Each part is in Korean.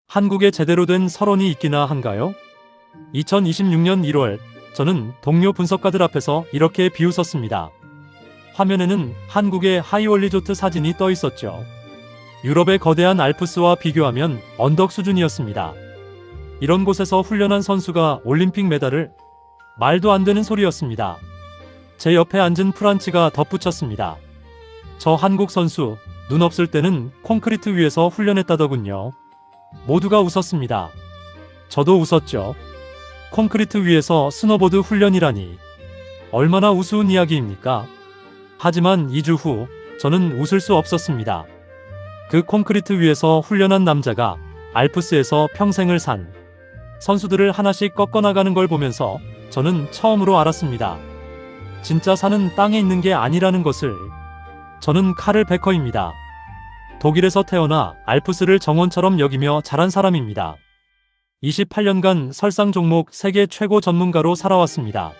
한국에 제대로 된 서론이 있기나 한가요? 2026년 1월 저는 동료 분석가들 앞에서 이렇게 비웃었습니다. 화면에는 한국의 하이월리조트 사진이 떠 있었죠. 유럽의 거대한 알프스와 비교하면 언덕 수준이었습니다. 이런 곳에서 훈련한 선수가 올림픽 메달을? 말도 안 되는 소리였습니다. 제 옆에 앉은 프란치가 덧붙였습니다. 저 한국 선수 눈 없을 때는 콘크리트 위에서 훈련했다더군요. 모두가 웃었습니다. 저도 웃었죠. 콘크리트 위에서 스노보드 훈련이라니. 얼마나 우스운 이야기입니까? 하지만 2주 후 저는 웃을 수 없었습니다. 그 콘크리트 위에서 훈련한 남자가 알프스에서 평생을 산 선수들을 하나씩 꺾어나가는 걸 보면서 저는 처음으로 알았습니다. 진짜 산은 땅에 있는 게 아니라는 것을. 저는 카를 베커입니다. 독일에서 태어나 알프스를 정원처럼 여기며 자란 사람입니다. 28년간 설상 종목 세계 최고 전문가로 살아왔습니다.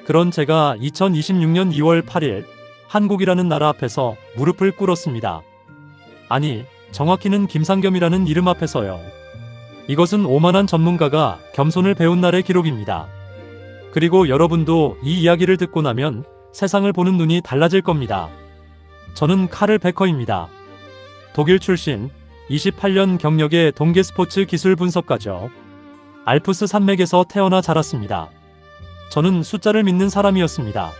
그런 제가 2026년 2월 8일 한국이라는 나라 앞에서 무릎을 꿇었습니다. 아니, 정확히는 김상겸이라는 이름 앞에서요. 이것은 오만한 전문가가 겸손을 배운 날의 기록입니다. 그리고 여러분도 이 이야기를 듣고 나면 세상을 보는 눈이 달라질 겁니다. 저는 카를 베커입니다. 독일 출신, 28년 경력의 동계 스포츠 기술 분석가죠. 알프스 산맥에서 태어나 자랐습니다. 저는 숫자를 믿는 사람이었습니다.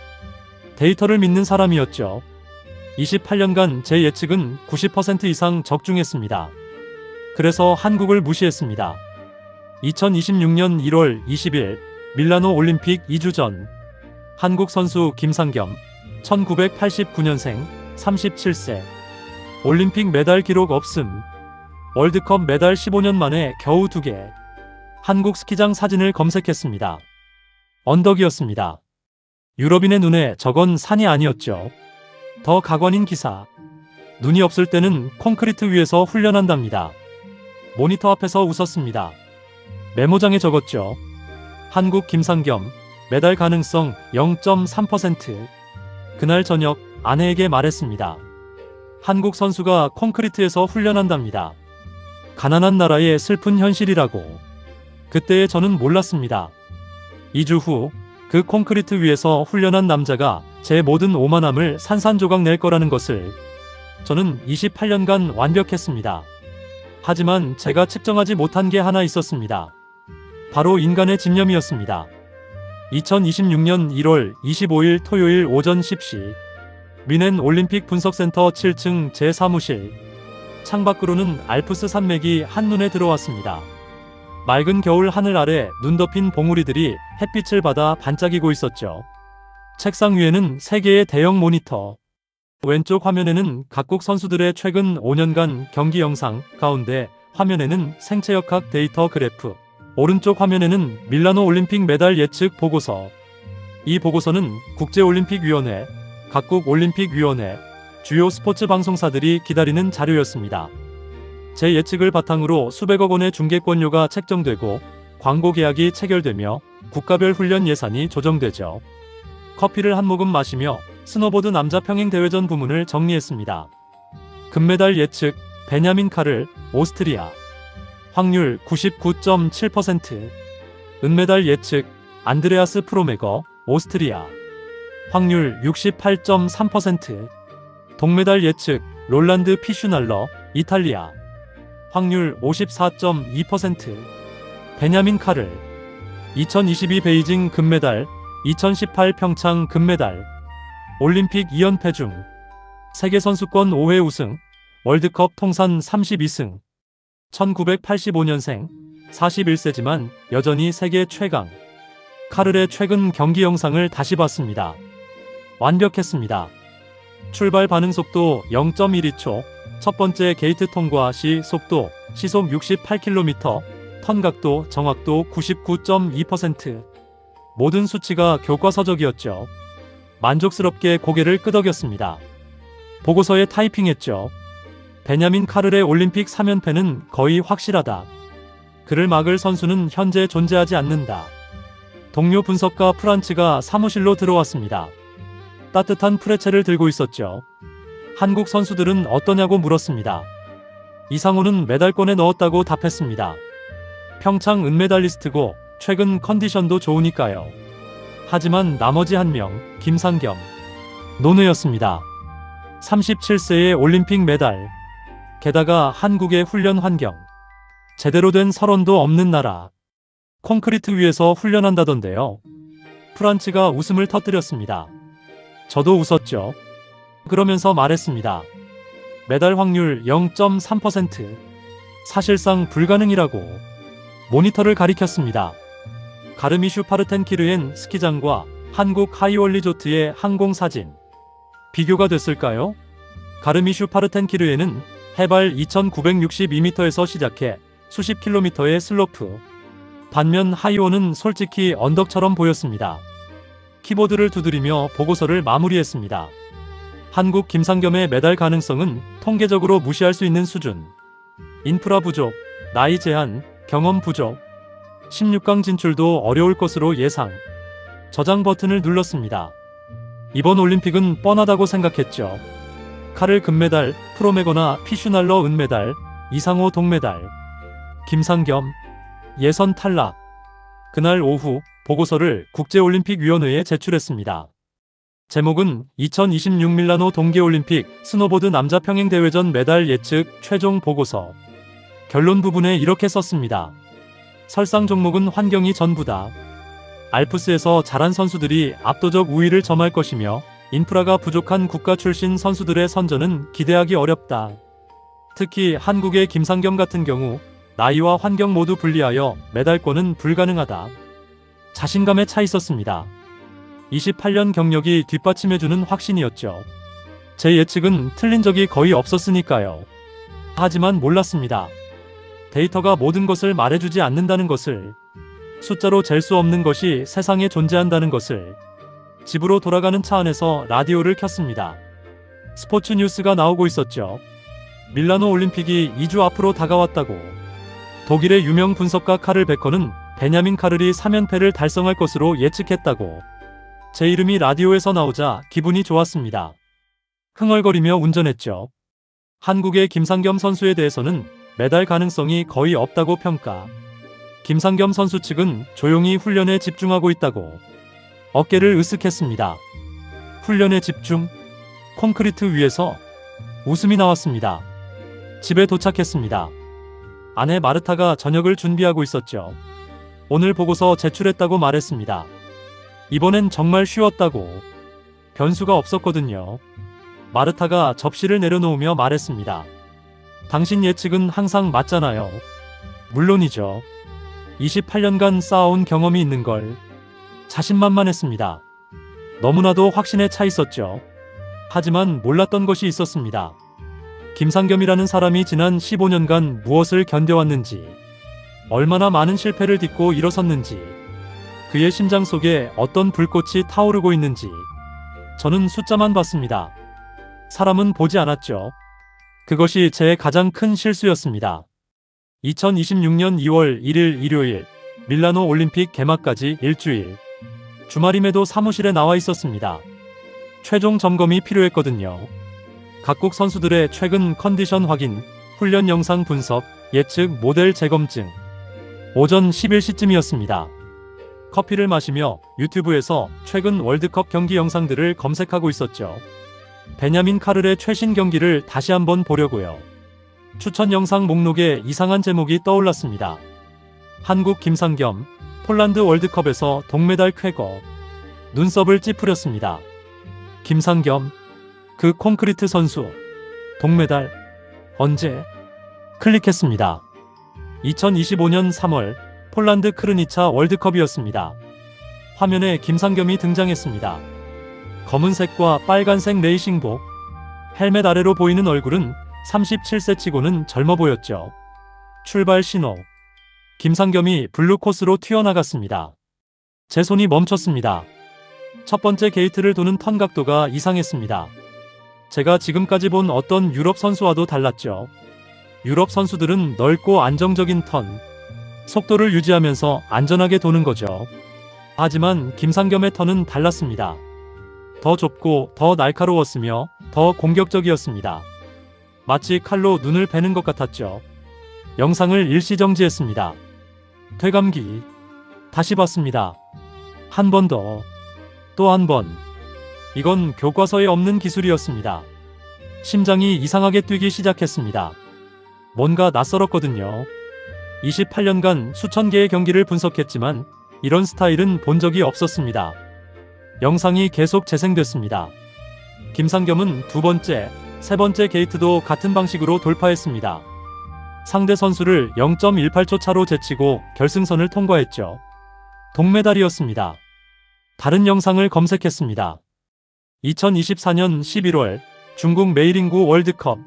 데이터를 믿는 사람이었죠. 28년간 제 예측은 90% 이상 적중했습니다. 그래서 한국을 무시했습니다. 2026년 1월 20일 밀라노 올림픽 2주 전 한국 선수 김상겸 1989년생 37세 올림픽 메달 기록 없음 월드컵 메달 15년 만에 겨우 2개 한국 스키장 사진을 검색했습니다. 언덕이었습니다. 유럽인의 눈에 저건 산이 아니었죠. 더 가관인 기사. 눈이 없을 때는 콘크리트 위에서 훈련한답니다. 모니터 앞에서 웃었습니다. 메모장에 적었죠. 한국 김상겸 메달 가능성 0.3%. 그날 저녁 아내에게 말했습니다. 한국 선수가 콘크리트에서 훈련한답니다. 가난한 나라의 슬픈 현실이라고. 그때의 저는 몰랐습니다. 2주 후 그 콘크리트 위에서 훈련한 남자가 제 모든 오만함을 산산조각 낼 거라는 것을 저는 28년간 완벽했습니다. 하지만 제가 측정하지 못한 게 하나 있었습니다. 바로 인간의 집념이었습니다. 2026년 1월 25일 토요일 오전 10시 미넨 올림픽 분석센터 7층 제 사무실. 창밖으로는 알프스 산맥이 한눈에 들어왔습니다. 맑은 겨울 하늘 아래 눈 덮인 봉우리들이 햇빛을 받아 반짝이고 있었죠. 책상 위에는 3개의 대형 모니터. 왼쪽 화면에는 각국 선수들의 최근 5년간 경기 영상, 가운데 화면에는 생체역학 데이터 그래프, 오른쪽 화면에는 밀라노 올림픽 메달 예측 보고서. 이 보고서는 국제올림픽위원회, 각국 올림픽위원회, 주요 스포츠 방송사들이 기다리는 자료였습니다. 제 예측을 바탕으로 수백억 원의 중계권료가 책정되고 광고 계약이 체결되며 국가별 훈련 예산이 조정되죠. 커피를 한 모금 마시며 스노보드 남자 평행 대회전 부문을 정리했습니다. 금메달 예측 베냐민 카를 오스트리아 확률 99.7%. 은메달 예측 안드레아스 프로메거 오스트리아 확률 68.3%. 동메달 예측 롤란드 피슈날러 이탈리아 확률 54.2%. 베냐민 카를 2022 베이징 금메달, 2018 평창 금메달, 올림픽 2연패 중 세계선수권 5회 우승, 월드컵 통산 32승, 1985년생, 41세지만 여전히 세계 최강. 카를의 최근 경기 영상을 다시 봤습니다. 완벽했습니다. 출발 반응 속도 0.12초, 첫 번째 게이트 통과 시 속도 시속 68km, 턴 각도 정확도 99.2%. 모든 수치가 교과서적이었죠. 만족스럽게 고개를 끄덕였습니다. 보고서에 타이핑했죠. 베냐민 카를의 올림픽 3연패는 거의 확실하다. 그를 막을 선수는 현재 존재하지 않는다. 동료 분석가 프란츠가 사무실로 들어왔습니다. 따뜻한 프레첼을 들고 있었죠. 한국 선수들은 어떠냐고 물었습니다. 이상호는 메달권에 넣었다고 답했습니다. 평창 은메달리스트고 최근 컨디션도 좋으니까요. 하지만 나머지 한 명, 김상겸, 논외였습니다. 37세의 올림픽 메달. 게다가 한국의 훈련 환경. 제대로 된 설원도 없는 나라. 콘크리트 위에서 훈련한다던데요. 프란츠가 웃음을 터뜨렸습니다. 저도 웃었죠. 그러면서 말했습니다. 메달 확률 0.3%. 사실상 불가능이라고. 모니터를 가리켰습니다. 가르미슈 파르텐키르엔 스키장과 한국 하이월리조트의 항공 사진. 비교가 됐을까요? 가르미슈 파르텐키르에는 해발 2962m에서 시작해 수십 킬로미터의 슬로프. 반면 하이오는 솔직히 언덕처럼 보였습니다. 키보드를 두드리며 보고서를 마무리했습니다. 한국 김상겸의 메달 가능성은 통계적으로 무시할 수 있는 수준. 인프라 부족, 나이 제한, 경험 부족. 16강 진출도 어려울 것으로 예상. 저장 버튼을 눌렀습니다. 이번 올림픽은 뻔하다고 생각했죠. 카를 금메달, 프로메거나 피슈날러 은메달, 이상호 동메달. 김상겸 예선 탈락. 그날 오후 보고서를 국제올림픽위원회에 제출했습니다. 제목은 2026 밀라노 동계올림픽 스노보드 남자 평행대회전 메달 예측 최종 보고서. 결론 부분에 이렇게 썼습니다. 설상 종목은 환경이 전부다. 알프스에서 잘한 선수들이 압도적 우위를 점할 것이며 인프라가 부족한 국가 출신 선수들의 선전은 기대하기 어렵다. 특히 한국의 김상겸 같은 경우 나이와 환경 모두 분리하여 메달권은 불가능하다. 자신감에 차 있었습니다. 28년 경력이 뒷받침해주는 확신이었죠. 제 예측은 틀린 적이 거의 없었으니까요. 하지만 몰랐습니다. 데이터가 모든 것을 말해주지 않는다는 것을, 숫자로 잴 수 없는 것이 세상에 존재한다는 것을. 집으로 돌아가는 차 안에서 라디오를 켰습니다. 스포츠 뉴스가 나오고 있었죠. 밀라노 올림픽이 2주 앞으로 다가왔다고. 독일의 유명 분석가 카를 베커는 베냐민 카를이 3연패를 달성할 것으로 예측했다고. 제 이름이 라디오에서 나오자 기분이 좋았습니다. 흥얼거리며 운전했죠. 한국의 김상겸 선수에 대해서는 메달 가능성이 거의 없다고 평가. 김상겸 선수 측은 조용히 훈련에 집중하고 있다고. 어깨를 으쓱했습니다. 훈련에 집중? 콘크리트 위에서? 웃음이 나왔습니다. 집에 도착했습니다. 아내 마르타가 저녁을 준비하고 있었죠. 오늘 보고서 제출했다고 말했습니다. 이번엔 정말 쉬웠다고. 변수가 없었거든요. 마르타가 접시를 내려놓으며 말했습니다. 당신 예측은 항상 맞잖아요. 물론이죠. 28년간 쌓아온 경험이 있는 걸. 자신만만했습니다. 너무나도 확신에 차 있었죠. 하지만 몰랐던 것이 있었습니다. 김상겸이라는 사람이 지난 15년간 무엇을 견뎌왔는지, 얼마나 많은 실패를 딛고 일어섰는지, 그의 심장 속에 어떤 불꽃이 타오르고 있는지. 저는 숫자만 봤습니다. 사람은 보지 않았죠. 그것이 제 가장 큰 실수였습니다. 2026년 2월 1일 일요일, 밀라노 올림픽 개막까지 일주일. 주말임에도 사무실에 나와 있었습니다. 최종 점검이 필요했거든요. 각국 선수들의 최근 컨디션 확인, 훈련 영상 분석, 예측 모델 재검증. 오전 11시쯤이었습니다. 커피를 마시며 유튜브에서 최근 월드컵 경기 영상들을 검색하고 있었죠. 베냐민 카를의 최신 경기를 다시 한번 보려고요. 추천 영상 목록에 이상한 제목이 떠올랐습니다. 한국 김상겸, 폴란드 월드컵에서 동메달 쾌거. 눈썹을 찌푸렸습니다. 김상겸, 그 콘크리트 선수. 동메달. 언제? 클릭했습니다. 2025년 3월 폴란드 크르니차 월드컵이었습니다. 화면에 김상겸이 등장했습니다. 검은색과 빨간색 레이싱복. 헬멧 아래로 보이는 얼굴은 37세치고는 젊어 보였죠. 출발 신호. 김상겸이 블루 코스로 튀어나갔습니다. 제 손이 멈췄습니다. 첫 번째 게이트를 도는 턴 각도가 이상했습니다. 제가 지금까지 본 어떤 유럽 선수와도 달랐죠. 유럽 선수들은 넓고 안정적인 턴, 속도를 유지하면서 안전하게 도는 거죠. 하지만 김상겸의 턴은 달랐습니다. 더 좁고 더 날카로웠으며 더 공격적이었습니다. 마치 칼로 눈을 베는 것 같았죠. 영상을 일시정지했습니다. 되감기. 다시 봤습니다. 한 번 더. 또 한 번. 이건 교과서에 없는 기술이었습니다. 심장이 이상하게 뛰기 시작했습니다. 뭔가 낯설었거든요. 28년간 수천 개의 경기를 분석했지만 이런 스타일은 본 적이 없었습니다. 영상이 계속 재생됐습니다. 김상겸은 두 번째, 세 번째 게이트도 같은 방식으로 돌파했습니다. 상대 선수를 0.18초 차로 제치고 결승선을 통과했죠. 동메달이었습니다. 다른 영상을 검색했습니다. 2024년 11월 중국 메이링구 월드컵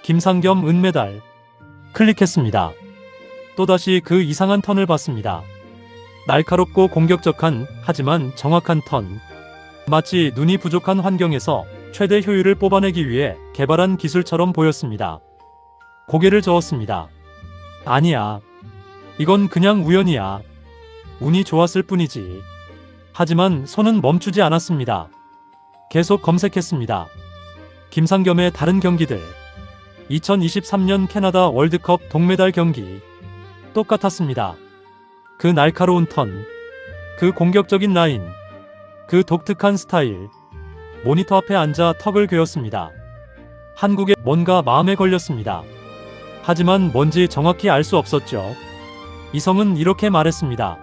김상겸 은메달 클릭했습니다. 또다시 그 이상한 턴을 봤습니다. 날카롭고 공격적한 하지만 정확한 턴. 마치 눈이 부족한 환경에서 최대 효율을 뽑아내기 위해 개발한 기술처럼 보였습니다. 고개를 저었습니다. 아니야. 이건 그냥 우연이야. 운이 좋았을 뿐이지. 하지만 손은 멈추지 않았습니다. 계속 검색했습니다. 김상겸의 다른 경기들. 2023년 캐나다 월드컵 동메달 경기. 똑같았습니다. 그 날카로운 턴, 그 공격적인 라인, 그 독특한 스타일. 모니터 앞에 앉아 턱을 괴었습니다. 한국에 뭔가 마음에 걸렸습니다. 하지만 뭔지 정확히 알 수 없었죠. 이성은 이렇게 말했습니다.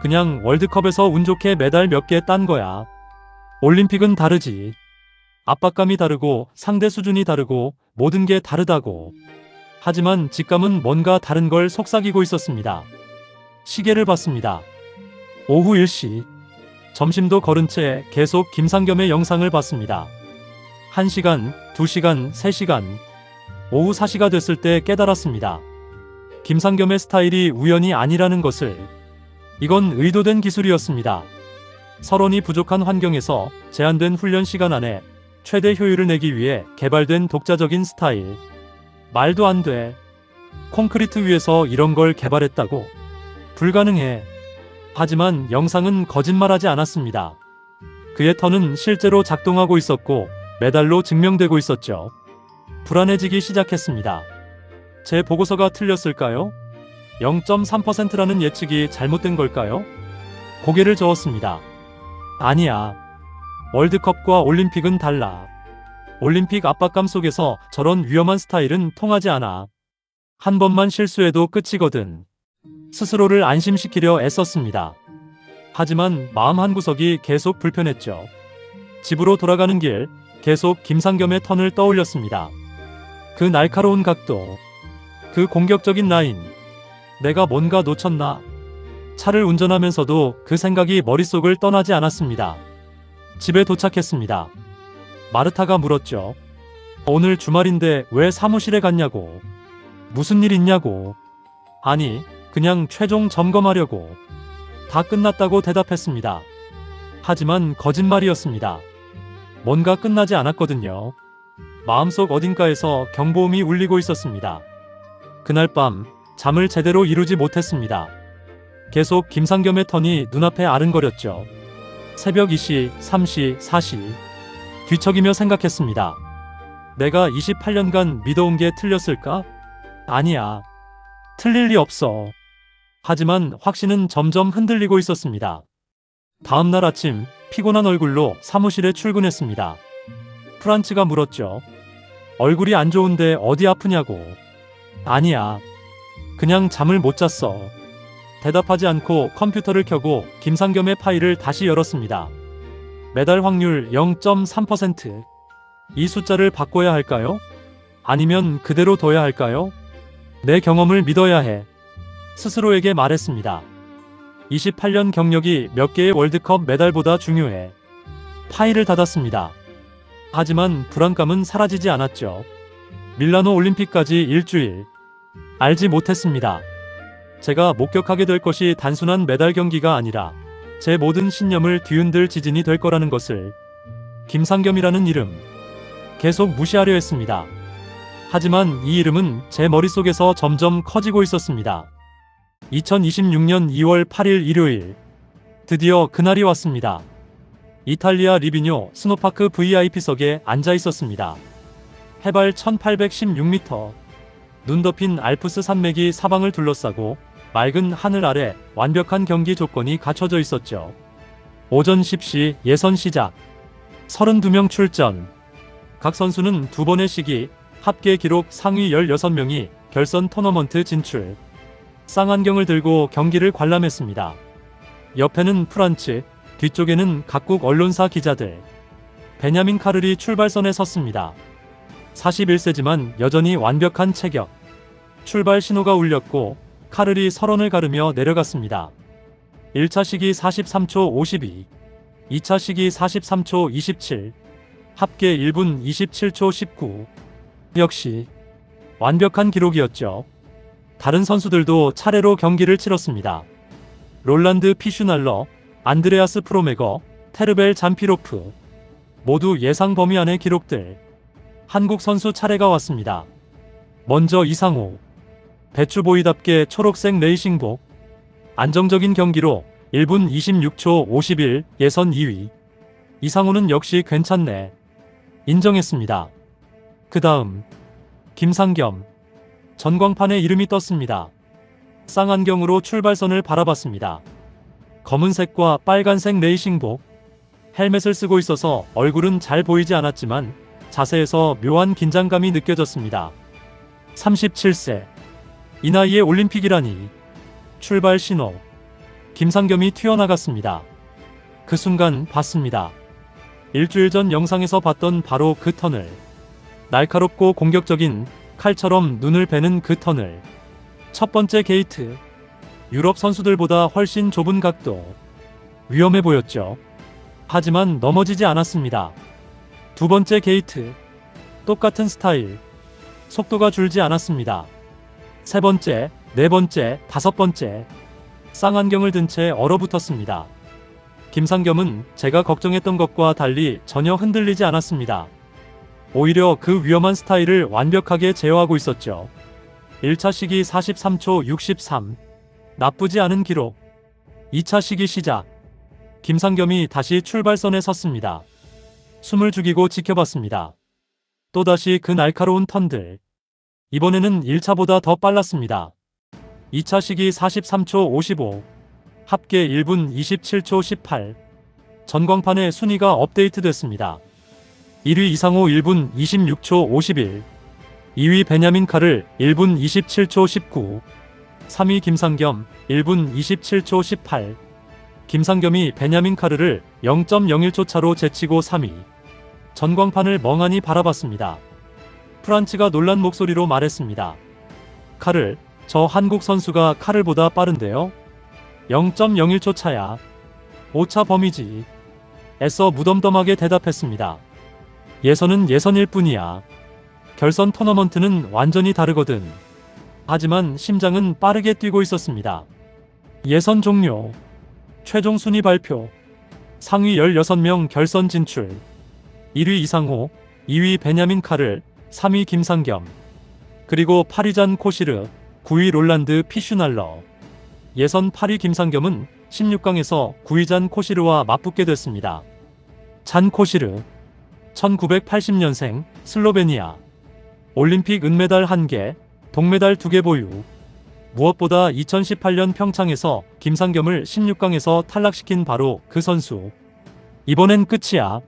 그냥 월드컵에서 운 좋게 메달 몇 개 딴 거야. 올림픽은 다르지. 압박감이 다르고 상대 수준이 다르고 모든 게 다르다고. 하지만 직감은 뭔가 다른 걸 속삭이고 있었습니다. 시계를 봤습니다. 오후 1시. 점심도 거른 채 계속 김상겸의 영상을 봤습니다. 1시간, 2시간, 3시간. 오후 4시가 됐을 때 깨달았습니다. 김상겸의 스타일이 우연이 아니라는 것을. 이건 의도된 기술이었습니다. 서론이 부족한 환경에서 제한된 훈련 시간 안에 최대 효율을 내기 위해 개발된 독자적인 스타일. 말도 안 돼. 콘크리트 위에서 이런 걸 개발했다고? 불가능해. 하지만 영상은 거짓말하지 않았습니다. 그의 턴은 실제로 작동하고 있었고 메달로 증명되고 있었죠. 불안해지기 시작했습니다. 제 보고서가 틀렸을까요? 0.3%라는 예측이 잘못된 걸까요? 고개를 저었습니다. 아니야. 월드컵과 올림픽은 달라. 올림픽 압박감 속에서 저런 위험한 스타일은 통하지 않아. 한 번만 실수해도 끝이거든. 스스로를 안심시키려 애썼습니다. 하지만 마음 한구석이 계속 불편했죠. 집으로 돌아가는 길 계속 김상겸의 턴을 떠올렸습니다. 그 날카로운 각도, 그 공격적인 라인. 내가 뭔가 놓쳤나? 차를 운전하면서도 그 생각이 머릿속을 떠나지 않았습니다. 집에 도착했습니다. 마르타가 물었죠. 오늘 주말인데 왜 사무실에 갔냐고. 무슨 일 있냐고. 아니, 그냥 최종 점검하려고. 다 끝났다고 대답했습니다. 하지만 거짓말이었습니다. 뭔가 끝나지 않았거든요. 마음속 어딘가에서 경보음이 울리고 있었습니다. 그날 밤 잠을 제대로 이루지 못했습니다. 계속 김상겸의 턴이 눈앞에 아른거렸죠. 새벽 2시, 3시, 4시. 뒤척이며 생각했습니다. 내가 28년간 믿어온 게 틀렸을까? 아니야. 틀릴 리 없어. 하지만 확신은 점점 흔들리고 있었습니다. 다음날 아침 피곤한 얼굴로 사무실에 출근했습니다. 프란츠가 물었죠. 얼굴이 안 좋은데 어디 아프냐고. 아니야. 그냥 잠을 못 잤어. 대답하지 않고 컴퓨터를 켜고 김상겸의 파일을 다시 열었습니다. 메달 확률 0.3%. 이 숫자를 바꿔야 할까요? 아니면 그대로 둬야 할까요? 내 경험을 믿어야 해. 스스로에게 말했습니다. 28년 경력이 몇 개의 월드컵 메달보다 중요해. 파일을 닫았습니다. 하지만 불안감은 사라지지 않았죠. 밀라노 올림픽까지 일주일. 알지 못했습니다. 제가 목격하게 될 것이 단순한 메달 경기가 아니라 제 모든 신념을 뒤흔들 지진이 될 거라는 것을. 김상겸이라는 이름. 계속 무시하려 했습니다. 하지만 이 이름은 제 머릿속에서 점점 커지고 있었습니다. 2026년 2월 8일 일요일. 드디어 그날이 왔습니다. 이탈리아 리비뇨 스노파크 VIP석에 앉아 있었습니다. 해발 1816m, 눈 덮인 알프스 산맥이 사방을 둘러싸고 맑은 하늘 아래 완벽한 경기 조건이 갖춰져 있었죠. 오전 10시 예선 시작. 32명 출전. 각 선수는 2번의 시기, 합계 기록 상위 16명이 결선 토너먼트 진출. 쌍안경을 들고 경기를 관람했습니다. 옆에는 프란츠, 뒤쪽에는 각국 언론사 기자들. 베냐민 카를이 출발선에 섰습니다. 41세지만 여전히 완벽한 체격. 출발 신호가 울렸고 카를이 설원을 가르며 내려갔습니다. 1차 시기 43초 52, 2차 시기 43초 27, 합계 1분 27초 19. 역시 완벽한 기록이었죠. 다른 선수들도 차례로 경기를 치렀습니다. 롤란드 피슈날러, 안드레아스 프로메거, 테르벨 잠피로프. 모두 예상 범위 안의 기록들. 한국 선수 차례가 왔습니다. 먼저 이상호. 배추보이답게 초록색 레이싱복. 안정적인 경기로 1분 26초 51 예선 2위. 이상호는 역시 괜찮네. 인정했습니다. 그 다음 김상겸. 전광판에 이름이 떴습니다. 쌍안경으로 출발선을 바라봤습니다. 검은색과 빨간색 레이싱복. 헬멧을 쓰고 있어서 얼굴은 잘 보이지 않았지만 자세에서 묘한 긴장감이 느껴졌습니다. 37세. 이 나이에 올림픽이라니. 출발 신호. 김상겸이 튀어나갔습니다. 그 순간 봤습니다. 일주일 전 영상에서 봤던 바로 그 턴을. 날카롭고 공격적인 칼처럼 눈을 베는 그 턴을. 첫 번째 게이트. 유럽 선수들보다 훨씬 좁은 각도. 위험해 보였죠. 하지만 넘어지지 않았습니다. 두 번째 게이트. 똑같은 스타일. 속도가 줄지 않았습니다. 세 번째, 네 번째, 다섯 번째. 쌍안경을 든 채 얼어붙었습니다. 김상겸은 제가 걱정했던 것과 달리 전혀 흔들리지 않았습니다. 오히려 그 위험한 스타일을 완벽하게 제어하고 있었죠. 1차 시기 43초 63. 나쁘지 않은 기록. 2차 시기 시작. 김상겸이 다시 출발선에 섰습니다. 숨을 죽이고 지켜봤습니다. 또다시 그 날카로운 턴들. 이번에는 1차보다 더 빨랐습니다. 2차 시기 43초 55. 합계 1분 27초 18. 전광판에 순위가 업데이트됐습니다. 1위 이상호 1분 26초 51. 2위 베냐민 카를 1분 27초 19. 3위 김상겸 1분 27초 18. 김상겸이 베냐민 카르를 0.01초 차로 제치고 3위. 전광판을 멍하니 바라봤습니다. 프란츠가 놀란 목소리로 말했습니다. 카를, 저 한국 선수가 카를보다 빠른데요? 0.01초 차야. 5차 범위지. 애써 무덤덤하게 대답했습니다. 예선은 예선일 뿐이야. 결선 토너먼트는 완전히 다르거든. 하지만 심장은 빠르게 뛰고 있었습니다. 예선 종료. 최종 순위 발표. 상위 16명 결선 진출. 1위 이상호, 2위 베냐민 카를, 3위 김상겸. 그리고 8위 코시르, 9위 롤란드 피슈날러. 예선 8위 김상겸은 16강에서 9위 코시르와 맞붙게 됐습니다. 코시르. 1980년생, 슬로베니아. 올림픽 은메달 1개, 동메달 2개 보유. 무엇보다 2018년 평창에서 김상겸을 16강에서 탈락시킨 바로 그 선수. 이번엔 끝이야.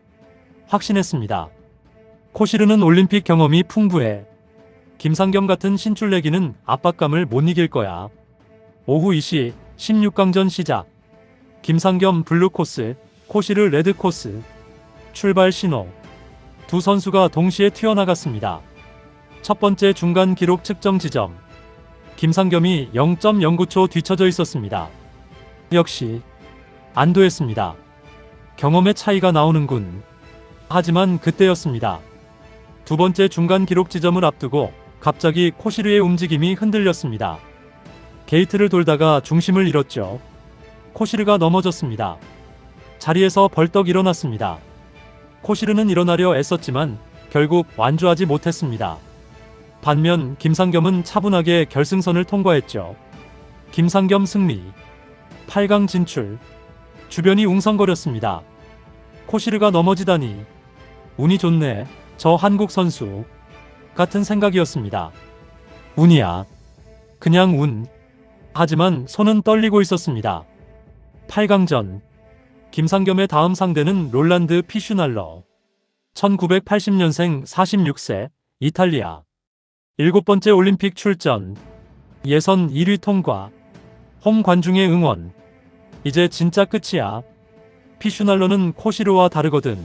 확신했습니다. 코시르는 올림픽 경험이 풍부해. 김상겸 같은 신출내기는 압박감을 못 이길 거야. 오후 2시 16강전 시작. 김상겸 블루 코스, 코시르 레드 코스. 출발 신호. 두 선수가 동시에 튀어나갔습니다. 첫 번째 중간 기록 측정 지점. 김상겸이 0.09초 뒤처져 있었습니다. 역시 안도했습니다. 경험의 차이가 나오는군. 하지만 그때였습니다. 두 번째 중간 기록 지점을 앞두고 갑자기 코시르의 움직임이 흔들렸습니다. 게이트를 돌다가 중심을 잃었죠. 코시르가 넘어졌습니다. 자리에서 벌떡 일어났습니다. 코시르는 일어나려 애썼지만 결국 완주하지 못했습니다. 반면 김상겸은 차분하게 결승선을 통과했죠. 김상겸 승리. 8강 진출. 주변이 웅성거렸습니다. 코시르가 넘어지다니. 운이 좋네. 저 한국 선수. 같은 생각이었습니다. 운이야. 그냥 운. 하지만 손은 떨리고 있었습니다. 8강전. 김상겸의 다음 상대는 롤란드 피슈날러. 1980년생 46세, 이탈리아. 7번째 올림픽 출전. 예선 1위 통과. 홈 관중의 응원. 이제 진짜 끝이야. 피슈날러는 코시르와 다르거든.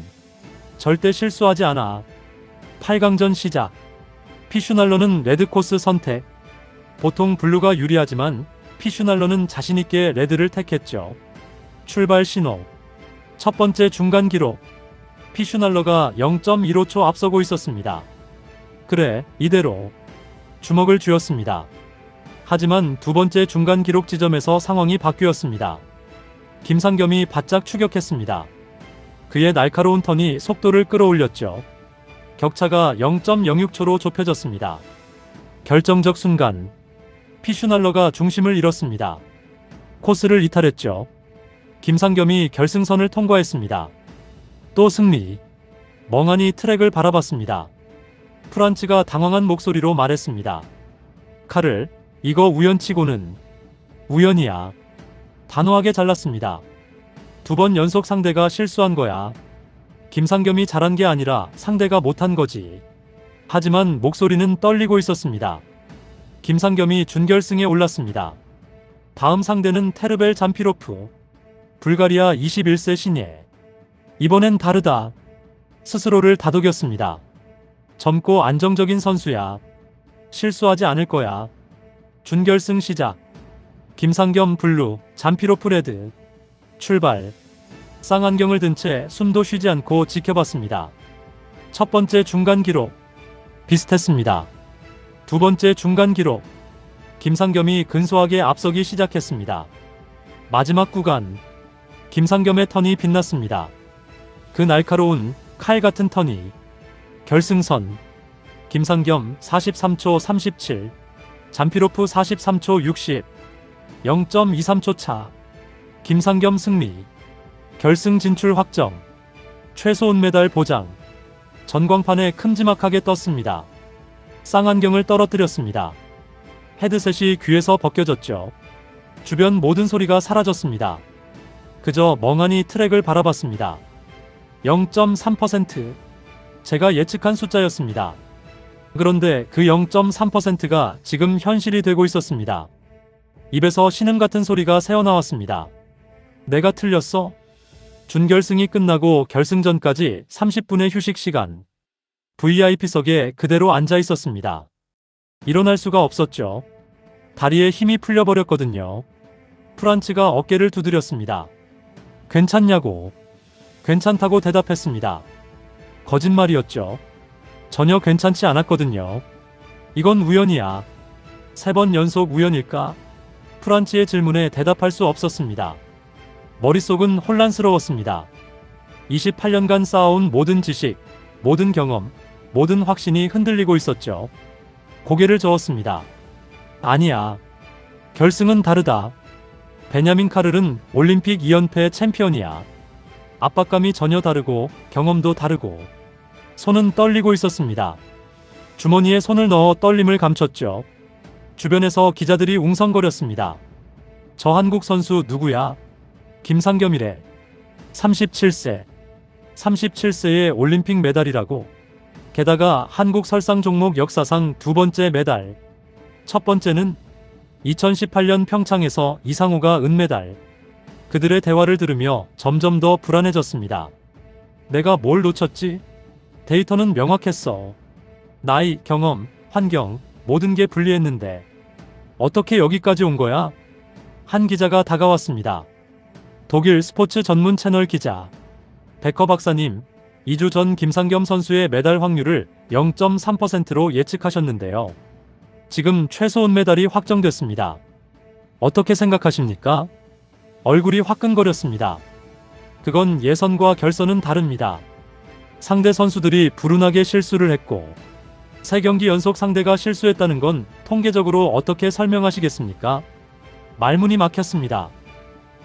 절대 실수하지 않아. 8강전 시작. 피슈날러는 레드코스 선택. 보통 블루가 유리하지만 피슈날러는 자신있게 레드를 택했죠. 출발 신호. 첫 번째 중간 기록. 피슈날러가 0.15초 앞서고 있었습니다. 그래, 이대로. 주먹을 쥐었습니다. 하지만 두 번째 중간 기록 지점에서 상황이 바뀌었습니다. 김상겸이 바짝 추격했습니다. 그의 날카로운 턴이 속도를 끌어올렸죠. 격차가 0.06초로 좁혀졌습니다. 결정적 순간, 피슈날러가 중심을 잃었습니다. 코스를 이탈했죠. 김상겸이 결승선을 통과했습니다. 또 승리. 멍하니 트랙을 바라봤습니다. 프란츠가 당황한 목소리로 말했습니다. 칼을, 이거 우연치고는. 우연이야. 단호하게 잘랐습니다. 2번 연속 상대가 실수한 거야. 김상겸이 잘한 게 아니라 상대가 못한 거지. 하지만 목소리는 떨리고 있었습니다. 김상겸이 준결승에 올랐습니다. 다음 상대는 테르벨 잠피로프. 불가리아 21세 신예. 이번엔 다르다. 스스로를 다독였습니다. 젊고 안정적인 선수야. 실수하지 않을 거야. 준결승 시작. 김상겸 블루, 잠피로프 레드. 출발. 쌍안경을 든 채 숨도 쉬지 않고 지켜봤습니다. 첫 번째 중간 기록. 비슷했습니다. 두 번째 중간 기록. 김상겸이 근소하게 앞서기 시작했습니다. 마지막 구간. 김상겸의 턴이 빛났습니다. 그 날카로운 칼 같은 턴이. 결승선. 김상겸 43초 37. 잠피로프 43초 60. 0.23초 차. 김상겸 승리. 결승 진출 확정. 최소 은메달 보장. 전광판에 큼지막하게 떴습니다. 쌍안경을 떨어뜨렸습니다. 헤드셋이 귀에서 벗겨졌죠. 주변 모든 소리가 사라졌습니다. 그저 멍하니 트랙을 바라봤습니다. 0.3%. 제가 예측한 숫자였습니다. 그런데 그 0.3%가 지금 현실이 되고 있었습니다. 입에서 신음 같은 소리가 새어나왔습니다. 내가 틀렸어? 준결승이 끝나고 결승전까지 30분의 휴식 시간. VIP석에 그대로 앉아 있었습니다. 일어날 수가 없었죠. 다리에 힘이 풀려버렸거든요. 프란츠가 어깨를 두드렸습니다. 괜찮냐고. 괜찮다고 대답했습니다. 거짓말이었죠. 전혀 괜찮지 않았거든요. 이건 우연이야. 3번 연속 우연일까? 프란츠의 질문에 대답할 수 없었습니다. 머릿속은 혼란스러웠습니다. 28년간 쌓아온 모든 지식, 모든 경험, 모든 확신이 흔들리고 있었죠. 고개를 저었습니다. 아니야. 결승은 다르다. 베냐민 카를은 올림픽 2연패 챔피언이야. 압박감이 전혀 다르고 경험도 다르고. 손은 떨리고 있었습니다. 주머니에 손을 넣어 떨림을 감췄죠. 주변에서 기자들이 웅성거렸습니다. 저 한국 선수 누구야? 김상겸이래. 37세. 37세의 올림픽 메달이라고. 게다가 한국 설상 종목 역사상 2번째 메달. 첫 번째는 2018년 평창에서 이상호가 은메달. 그들의 대화를 들으며 점점 더 불안해졌습니다. 내가 뭘 놓쳤지? 데이터는 명확했어. 나이, 경험, 환경, 모든 게 불리했는데. 어떻게 여기까지 온 거야? 한 기자가 다가왔습니다. 독일 스포츠 전문 채널 기자. 베커 박사님, 2주 전 김상겸 선수의 메달 확률을 0.3%로 예측하셨는데요. 지금 최소 은메달이 확정됐습니다. 어떻게 생각하십니까? 얼굴이 화끈거렸습니다. 그건 예선과 결선은 다릅니다. 상대 선수들이 불운하게 실수를 했고 3경기 연속 상대가 실수했다는 건 통계적으로 어떻게 설명하시겠습니까? 말문이 막혔습니다.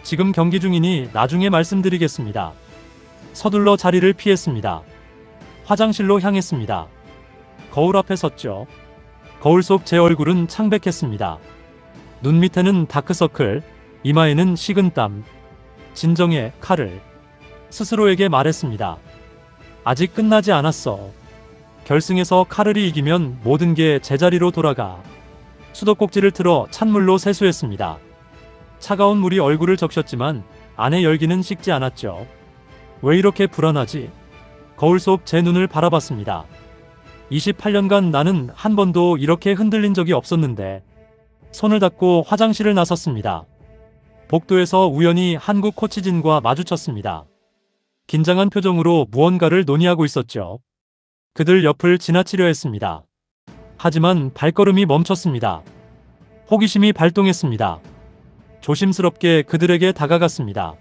지금 경기 중이니 나중에 말씀드리겠습니다. 서둘러 자리를 피했습니다. 화장실로 향했습니다. 거울 앞에 섰죠. 거울 속 제 얼굴은 창백했습니다. 눈 밑에는 다크서클, 이마에는 식은땀. 진정해, 칼을. 스스로에게 말했습니다. 아직 끝나지 않았어. 결승에서 카를이 이기면 모든 게 제자리로 돌아가. 수도꼭지를 틀어 찬물로 세수했습니다. 차가운 물이 얼굴을 적셨지만 안의 열기는 식지 않았죠. 왜 이렇게 불안하지? 거울 속 제 눈을 바라봤습니다. 28년간 나는 한 번도 이렇게 흔들린 적이 없었는데 손을 닦고 화장실을 나섰습니다. 복도에서 우연히 한국 코치진과 마주쳤습니다. 긴장한 표정으로 무언가를 논의하고 있었죠. 그들 옆을 지나치려 했습니다. 하지만 발걸음이 멈췄습니다. 호기심이 발동했습니다. 조심스럽게 그들에게 다가갔습니다.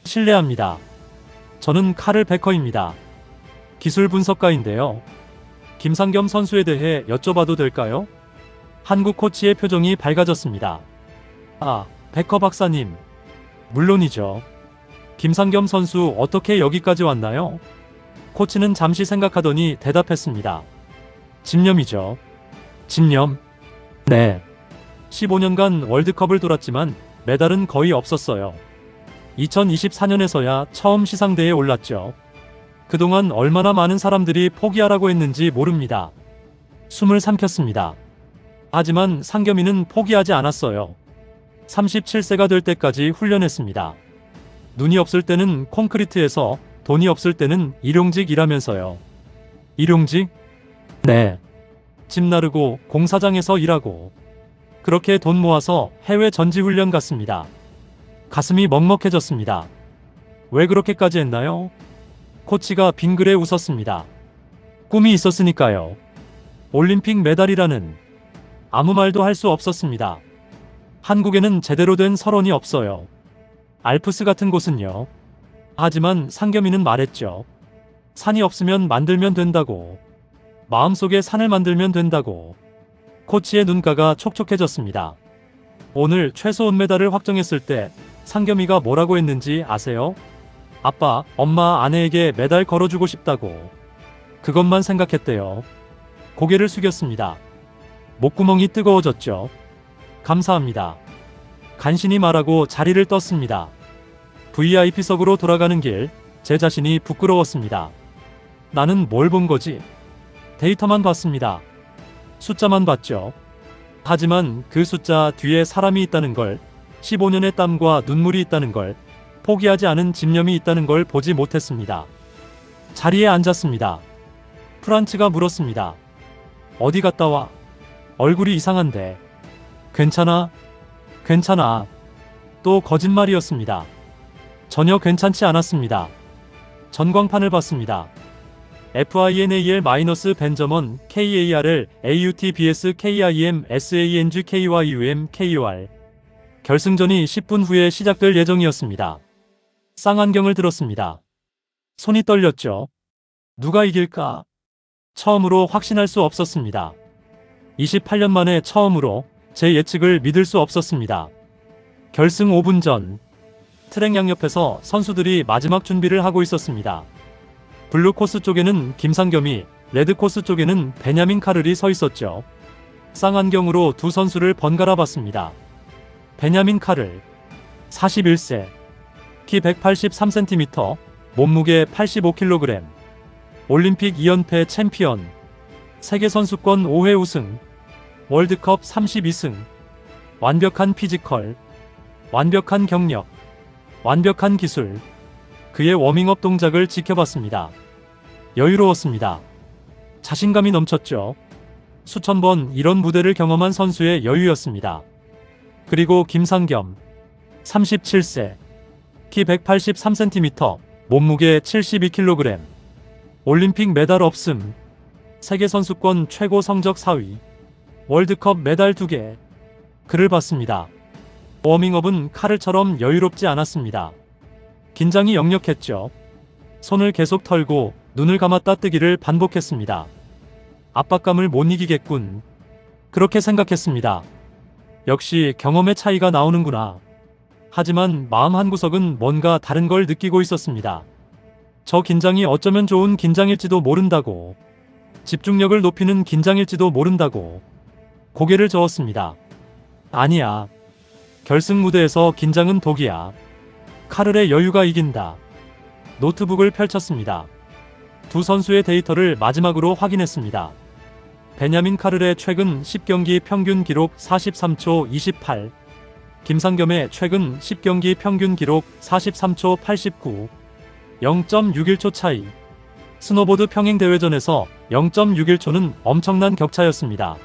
실례합니다. 저는 카를 베커입니다. 기술 분석가인데요. 김상겸 선수에 대해 여쭤봐도 될까요? 한국 코치의 표정이 밝아졌습니다. 아, 베커 박사님. 물론이죠. 김상겸 선수 어떻게 여기까지 왔나요? 코치는 잠시 생각하더니 대답했습니다. 집념이죠. 집념? 네. 15년간 월드컵을 돌았지만 메달은 거의 없었어요. 2024년에서야 처음 시상대에 올랐죠. 그동안 얼마나 많은 사람들이 포기하라고 했는지 모릅니다. 숨을 삼켰습니다. 하지만 상겸이는 포기하지 않았어요. 37세가 될 때까지 훈련했습니다. 눈이 없을 때는 콘크리트에서, 돈이 없을 때는 일용직 일하면서요. 일용직? 네. 집 나르고 공사장에서 일하고. 그렇게 돈 모아서 해외 전지훈련 갔습니다. 가슴이 먹먹해졌습니다. 왜 그렇게까지 했나요? 코치가 빙그레 웃었습니다. 꿈이 있었으니까요. 올림픽 메달이라는. 아무 말도 할 수 없었습니다. 한국에는 제대로 된 설원이 없어요. 알프스 같은 곳은요. 하지만 상겸이는 말했죠. 산이 없으면 만들면 된다고. 마음속에 산을 만들면 된다고. 코치의 눈가가 촉촉해졌습니다. 오늘 최소 은메달을 확정했을 때 상겸이가 뭐라고 했는지 아세요? 아빠, 엄마, 아내에게 메달 걸어주고 싶다고. 그것만 생각했대요. 고개를 숙였습니다. 목구멍이 뜨거워졌죠. 감사합니다. 간신히 말하고 자리를 떴습니다. VIP석으로 돌아가는 길, 제 자신이 부끄러웠습니다. 나는 뭘 본 거지? 데이터만 봤습니다. 숫자만 봤죠. 하지만 그 숫자 뒤에 사람이 있다는 걸, 15년의 땀과 눈물이 있다는 걸, 포기하지 않은 집념이 있다는 걸 보지 못했습니다. 자리에 앉았습니다. 프란츠가 물었습니다. 어디 갔다 와? 얼굴이 이상한데. 괜찮아? 괜찮아. 또 거짓말이었습니다. 전혀 괜찮지 않았습니다. 전광판을 봤습니다. FINAL- KARL AUTBS KIM SANG KYUM KUR 결승전이 10분 후에 시작될 예정이었습니다. 쌍안경을 들었습니다. 손이 떨렸죠. 누가 이길까? 처음으로 확신할 수 없었습니다. 28년 만에 처음으로 제 예측을 믿을 수 없었습니다. 결승 5분 전, 트랙 양옆에서 선수들이 마지막 준비를 하고 있었습니다. 블루 코스 쪽에는 김상겸이, 레드 코스 쪽에는 베냐민 카를이 서 있었죠. 쌍안경으로 두 선수를 번갈아 봤습니다. 베냐민 카를, 41세, 키 183cm, 몸무게 85kg, 올림픽 2연패 챔피언, 세계선수권 5회 우승, 월드컵 32승, 완벽한 피지컬, 완벽한 경력, 완벽한 기술. 그의 워밍업 동작을 지켜봤습니다. 여유로웠습니다. 자신감이 넘쳤죠. 수천 번 이런 무대를 경험한 선수의 여유였습니다. 그리고 김상겸, 37세, 키 183cm, 몸무게 72kg, 올림픽 메달 없음, 세계선수권 최고 성적 4위, 월드컵 메달 2개. 그를 봤습니다. 워밍업은 카를처럼 여유롭지 않았습니다. 긴장이 역력했죠. 손을 계속 털고 눈을 감았다 뜨기를 반복했습니다. 압박감을 못 이기겠군. 그렇게 생각했습니다. 역시 경험의 차이가 나오는구나. 하지만 마음 한구석은 뭔가 다른 걸 느끼고 있었습니다. 저 긴장이 어쩌면 좋은 긴장일지도 모른다고. 집중력을 높이는 긴장일지도 모른다고 고개를 저었습니다. 아니야. 결승 무대에서 긴장은 독이야. 카를의 여유가 이긴다. 노트북을 펼쳤습니다. 두 선수의 데이터를 마지막으로 확인했습니다. 베냐민 카를의 최근 10경기 평균 기록 43초 28, 김상겸의 최근 10경기 평균 기록 43초 89, 0.61초 차이. 스노보드 평행대회전에서 0.61초는 엄청난 격차였습니다.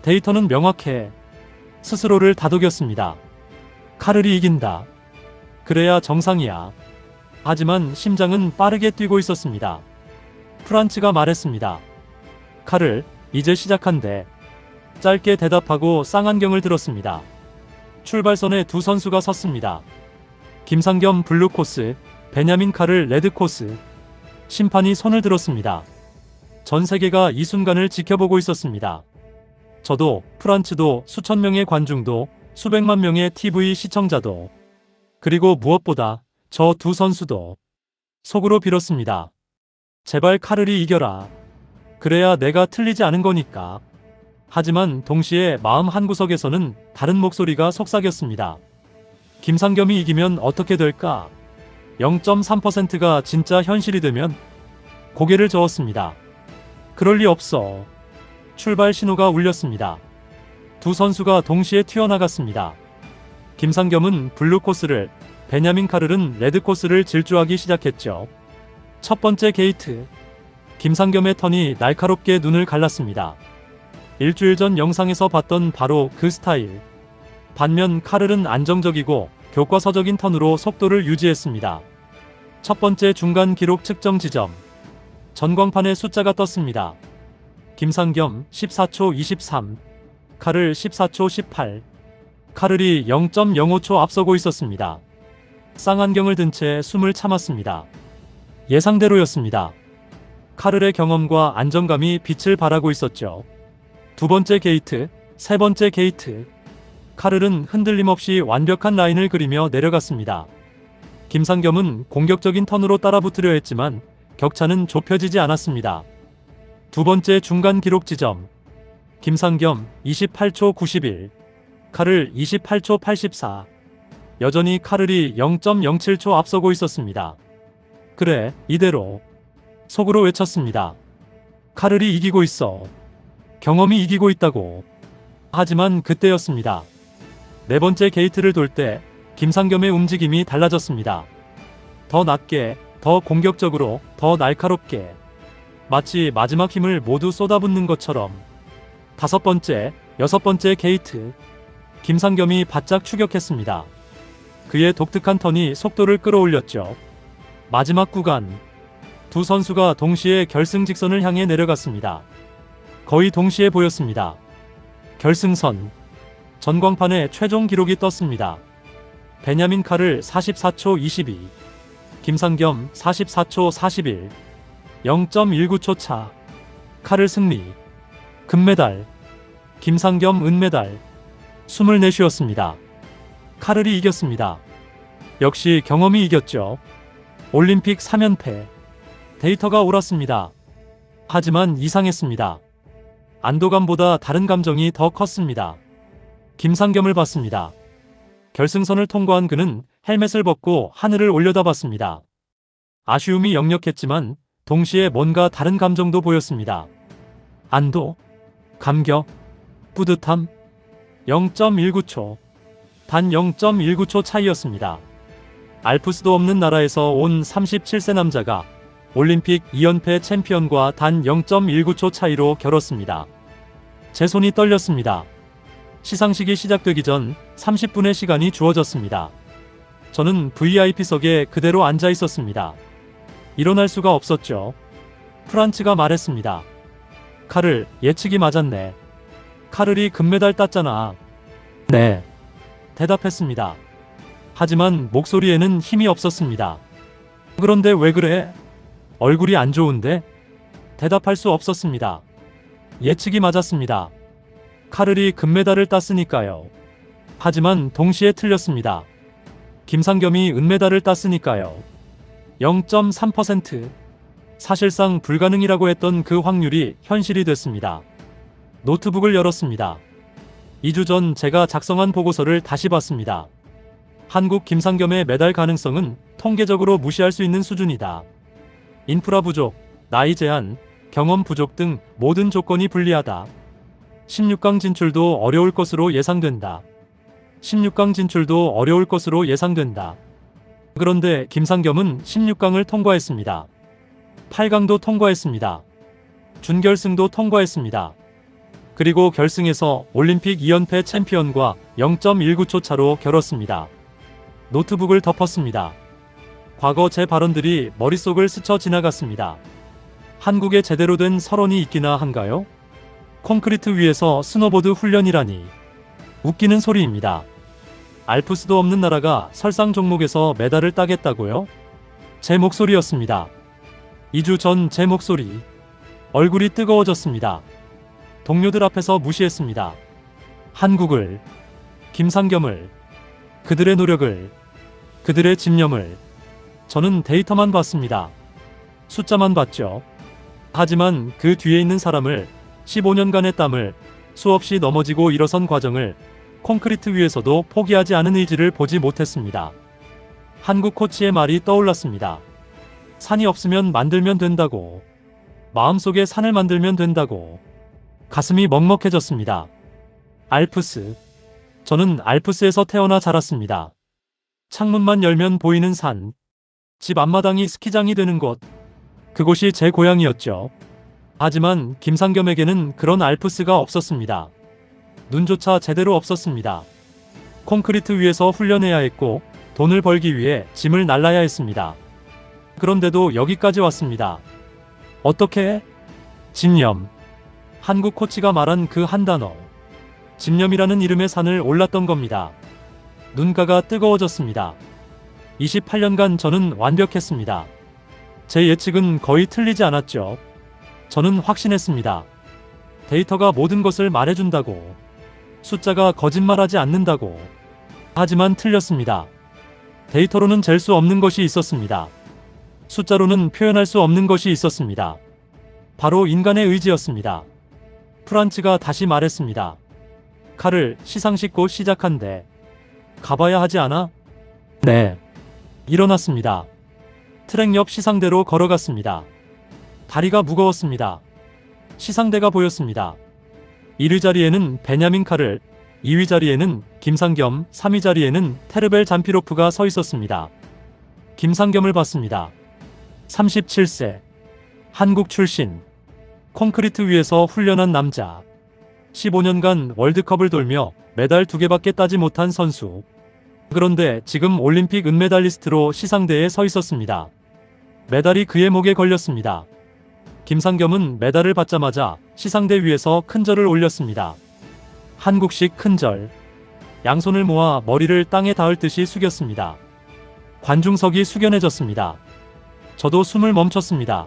데이터는 명확해. 스스로를 다독였습니다. 카를이 이긴다. 그래야 정상이야. 하지만 심장은 빠르게 뛰고 있었습니다. 프란츠가 말했습니다. 카를, 이제 시작한대. 짧게 대답하고 쌍안경을 들었습니다. 출발선에 두 선수가 섰습니다. 김상겸 블루 코스, 베냐민 카를 레드 코스. 심판이 손을 들었습니다. 전 세계가 이 순간을 지켜보고 있었습니다. 저도, 프란츠도, 수천 명의 관중도, 수백만 명의 TV 시청자도, 그리고 무엇보다 저 두 선수도 속으로 빌었습니다. 제발 카를이 이겨라. 그래야 내가 틀리지 않은 거니까. 하지만 동시에 마음 한구석에서는 다른 목소리가 속삭였습니다. 김상겸이 이기면 어떻게 될까? 0.3%가 진짜 현실이 되면? 고개를 저었습니다. 그럴 리 없어. 출발 신호가 울렸습니다. 두 선수가 동시에 튀어나갔습니다. 김상겸은 블루 코스를, 베냐민 카를은 레드 코스를 질주하기 시작했죠. 첫 번째 게이트. 김상겸의 턴이 날카롭게 눈을 갈랐습니다. 일주일 전 영상에서 봤던 바로 그 스타일. 반면 카를은 안정적이고 교과서적인 턴으로 속도를 유지했습니다. 첫 번째 중간 기록 측정 지점. 전광판에 숫자가 떴습니다. 김상겸 14초 23, 카를 14초 18. 카를이 0.05초 앞서고 있었습니다. 쌍안경을 든 채 숨을 참았습니다. 예상대로였습니다. 카를의 경험과 안정감이 빛을 발하고 있었죠. 두 번째 게이트, 세 번째 게이트. 카를은 흔들림 없이 완벽한 라인을 그리며 내려갔습니다. 김상겸은 공격적인 턴으로 따라붙으려 했지만 격차는 좁혀지지 않았습니다. 두 번째 중간 기록 지점. 김상겸 28초 91, 카를 28초 84. 여전히 카를이 0.07초 앞서고 있었습니다. 그래, 이대로. 속으로 외쳤습니다. 카를이 이기고 있어. 경험이 이기고 있다고. 하지만 그때였습니다. 네 번째 게이트를 돌 때 김상겸의 움직임이 달라졌습니다. 더 낮게, 더 공격적으로, 더 날카롭게. 마치 마지막 힘을 모두 쏟아붓는 것처럼. 다섯 번째, 여섯 번째 게이트. 김상겸이 바짝 추격했습니다. 그의 독특한 턴이 속도를 끌어올렸죠. 마지막 구간. 두 선수가 동시에 결승 직선을 향해 내려갔습니다. 거의 동시에 보였습니다. 결승선. 전광판에 최종 기록이 떴습니다. 베냐민 카를 44초 22, 김상겸 44초 41, 0.19초 차. 카를 승리. 금메달. 김상겸 은메달. 숨을 내쉬었습니다. 카를이 이겼습니다. 역시 경험이 이겼죠. 올림픽 3연패. 데이터가 옳았습니다. 하지만 이상했습니다. 안도감보다 다른 감정이 더 컸습니다. 김상겸을 봤습니다. 결승선을 통과한 그는 헬멧을 벗고 하늘을 올려다봤습니다. 아쉬움이 역력했지만 동시에 뭔가 다른 감정도 보였습니다. 안도, 감격, 뿌듯함. 0.19초. 단 0.19초 차이였습니다. 알프스도 없는 나라에서 온 37세 남자가 올림픽 2연패 챔피언과 단 0.19초 차이로 겨뤘습니다. 제 손이 떨렸습니다. 시상식이 시작되기 전 30분의 시간이 주어졌습니다. 저는 VIP석에 그대로 앉아 있었습니다. 일어날 수가 없었죠. 프란츠가 말했습니다. 카를, 예측이 맞았네. 카를이 금메달 땄잖아. 네. 대답했습니다. 하지만 목소리에는 힘이 없었습니다. 그런데 왜 그래? 얼굴이 안 좋은데? 대답할 수 없었습니다. 예측이 맞았습니다. 카를이 금메달을 땄으니까요. 하지만 동시에 틀렸습니다. 김상겸이 은메달을 땄으니까요. 0.3%. 사실상 불가능이라고 했던 그 확률이 현실이 됐습니다. 노트북을 열었습니다. 2주 전 제가 작성한 보고서를 다시 봤습니다. 한국 김상겸의 메달 가능성은 통계적으로 무시할 수 있는 수준이다. 인프라 부족, 나이 제한, 경험 부족 등 모든 조건이 불리하다. 16강 진출도 어려울 것으로 예상된다. 16강 진출도 어려울 것으로 예상된다. 그런데 김상겸은 16강을 통과했습니다. 8강도 통과했습니다. 준결승도 통과했습니다. 그리고 결승에서 올림픽 2연패 챔피언과 0.19초 차로 겨뤘습니다. 노트북을 덮었습니다. 과거 제 발언들이 머릿속을 스쳐 지나갔습니다. 한국에 제대로 된 설원이 있기나 한가요? 콘크리트 위에서 스노보드 훈련이라니. 웃기는 소리입니다. 알프스도 없는 나라가 설상 종목에서 메달을 따겠다고요? 제 목소리였습니다. 2주 전 제 목소리. 얼굴이 뜨거워졌습니다. 동료들 앞에서 무시했습니다. 한국을, 김상겸을, 그들의 노력을, 그들의 집념을. 저는 데이터만 봤습니다. 숫자만 봤죠. 하지만 그 뒤에 있는 사람을, 15년간의 땀을, 수없이 넘어지고 일어선 과정을, 콘크리트 위에서도 포기하지 않은 의지를 보지 못했습니다. 한국 코치의 말이 떠올랐습니다. 산이 없으면 만들면 된다고. 마음속에 산을 만들면 된다고. 가슴이 먹먹해졌습니다. 알프스. 저는 알프스에서 태어나 자랐습니다. 창문만 열면 보이는 산. 집 앞마당이 스키장이 되는 곳. 그곳이 제 고향이었죠. 하지만 김상겸에게는 그런 알프스가 없었습니다. 눈조차 제대로 없었습니다. 콘크리트 위에서 훈련해야 했고 돈을 벌기 위해 짐을 날라야 했습니다. 그런데도 여기까지 왔습니다. 어떻게? 집념. 한국 코치가 말한 그 한 단어. 집념이라는 이름의 산을 올랐던 겁니다. 눈가가 뜨거워졌습니다. 28년간 저는 완벽했습니다. 제 예측은 거의 틀리지 않았죠. 저는 확신했습니다. 데이터가 모든 것을 말해준다고. 숫자가 거짓말하지 않는다고. 하지만 틀렸습니다. 데이터로는 잴 수 없는 것이 있었습니다. 숫자로는 표현할 수 없는 것이 있었습니다. 바로 인간의 의지였습니다. 프란츠가 다시 말했습니다. 칼을 시상식고 시작한대. 가봐야 하지 않아? 네. 일어났습니다. 트랙 옆 시상대로 걸어갔습니다. 다리가 무거웠습니다. 시상대가 보였습니다. 1위 자리에는 베냐민 카를, 2위 자리에는 김상겸, 3위 자리에는 테르벨 잠피로프가 서 있었습니다. 김상겸을 봤습니다. 37세. 한국 출신. 콘크리트 위에서 훈련한 남자. 15년간 월드컵을 돌며 메달 2개밖에 따지 못한 선수. 그런데 지금 올림픽 은메달리스트로 시상대에 서 있었습니다. 메달이 그의 목에 걸렸습니다. 김상겸은 메달을 받자마자 시상대 위에서 큰절을 올렸습니다. 한국식 큰절. 양손을 모아 머리를 땅에 닿을 듯이 숙였습니다. 관중석이 숙연해졌습니다. 저도 숨을 멈췄습니다.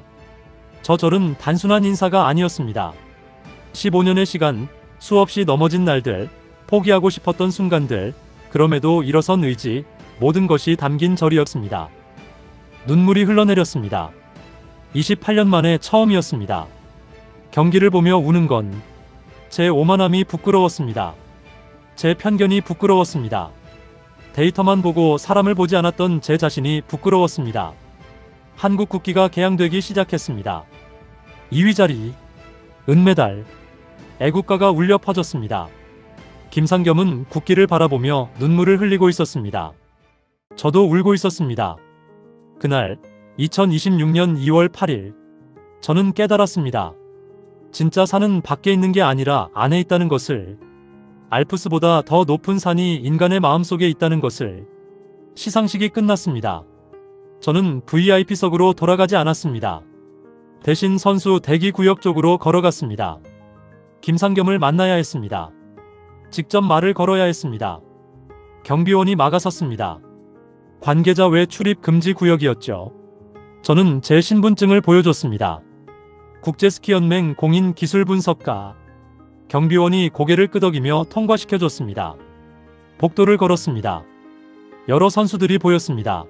저 절은 단순한 인사가 아니었습니다. 15년의 시간, 수없이 넘어진 날들, 포기하고 싶었던 순간들, 그럼에도 일어선 의지, 모든 것이 담긴 절이었습니다. 눈물이 흘러내렸습니다. 28년 만에 처음이었습니다. 경기를 보며 우는 건 제 오만함이 부끄러웠습니다. 제 편견이 부끄러웠습니다. 데이터만 보고 사람을 보지 않았던 제 자신이 부끄러웠습니다. 한국 국기가 개양되기 시작했습니다. 2위 자리, 은메달, 애국가가 울려 퍼졌습니다. 김상겸은 국기를 바라보며 눈물을 흘리고 있었습니다. 저도 울고 있었습니다. 그날 2026년 2월 8일 저는 깨달았습니다. 진짜 산은 밖에 있는 게 아니라 안에 있다는 것을. 알프스보다 더 높은 산이 인간의 마음속에 있다는 것을. 시상식이 끝났습니다. 저는 VIP석으로 돌아가지 않았습니다. 대신 선수 대기 구역 쪽으로 걸어갔습니다. 김상겸을 만나야 했습니다. 직접 말을 걸어야 했습니다. 경비원이 막아섰습니다. 관계자 외 출입 금지 구역이었죠. 저는 제 신분증을 보여줬습니다. 국제스키연맹 공인기술분석가. 경비원이 고개를 끄덕이며 통과시켜줬습니다. 복도를 걸었습니다. 여러 선수들이 보였습니다.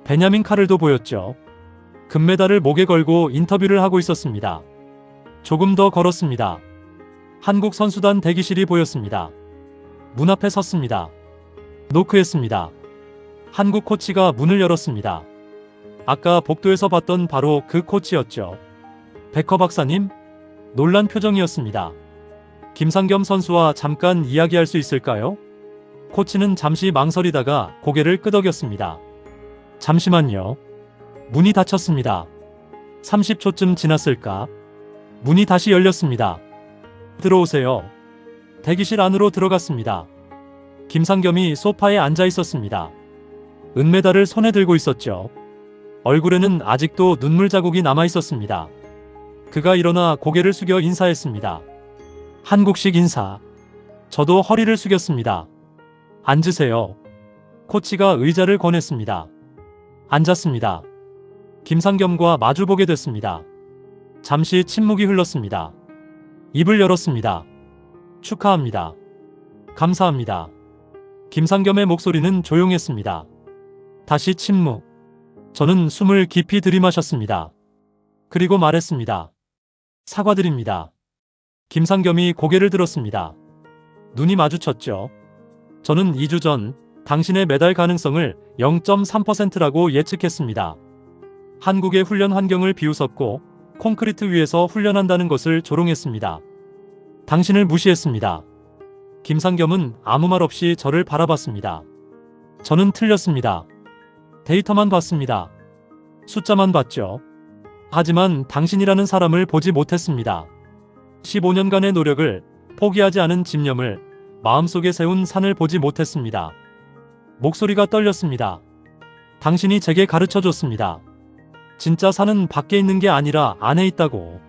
베냐민 카를도 보였죠. 금메달을 목에 걸고 인터뷰를 하고 있었습니다. 조금 더 걸었습니다. 한국 선수단 대기실이 보였습니다. 문 앞에 섰습니다. 노크했습니다. 한국 코치가 문을 열었습니다. 아까 복도에서 봤던 바로 그 코치였죠. 백허 박사님? 놀란 표정이었습니다. 김상겸 선수와 잠깐 이야기할 수 있을까요? 코치는 잠시 망설이다가 고개를 끄덕였습니다. 잠시만요. 문이 닫혔습니다. 30초쯤 지났을까? 문이 다시 열렸습니다. 들어오세요. 대기실 안으로 들어갔습니다. 김상겸이 소파에 앉아 있었습니다. 은메달을 손에 들고 있었죠. 얼굴에는 아직도 눈물 자국이 남아 있었습니다. 그가 일어나 고개를 숙여 인사했습니다. 한국식 인사. 저도 허리를 숙였습니다. 앉으세요. 코치가 의자를 권했습니다. 앉았습니다. 김상겸과 마주보게 됐습니다. 잠시 침묵이 흘렀습니다. 입을 열었습니다. 축하합니다. 감사합니다. 김상겸의 목소리는 조용했습니다. 다시 침묵. 저는 숨을 깊이 들이마셨습니다. 그리고 말했습니다. 사과드립니다. 김상겸이 고개를 들었습니다. 눈이 마주쳤죠. 저는 2주 전 당신의 메달 가능성을 0.3%라고 예측했습니다. 한국의 훈련 환경을 비웃었고 콘크리트 위에서 훈련한다는 것을 조롱했습니다. 당신을 무시했습니다. 김상겸은 아무 말 없이 저를 바라봤습니다. 저는 틀렸습니다. 데이터만 봤습니다. 숫자만 봤죠. 하지만 당신이라는 사람을 보지 못했습니다. 15년간의 노력을, 포기하지 않은 집념을, 마음속에 세운 산을 보지 못했습니다. 목소리가 떨렸습니다. 당신이 제게 가르쳐줬습니다. 진짜 산은 밖에 있는 게 아니라 안에 있다고.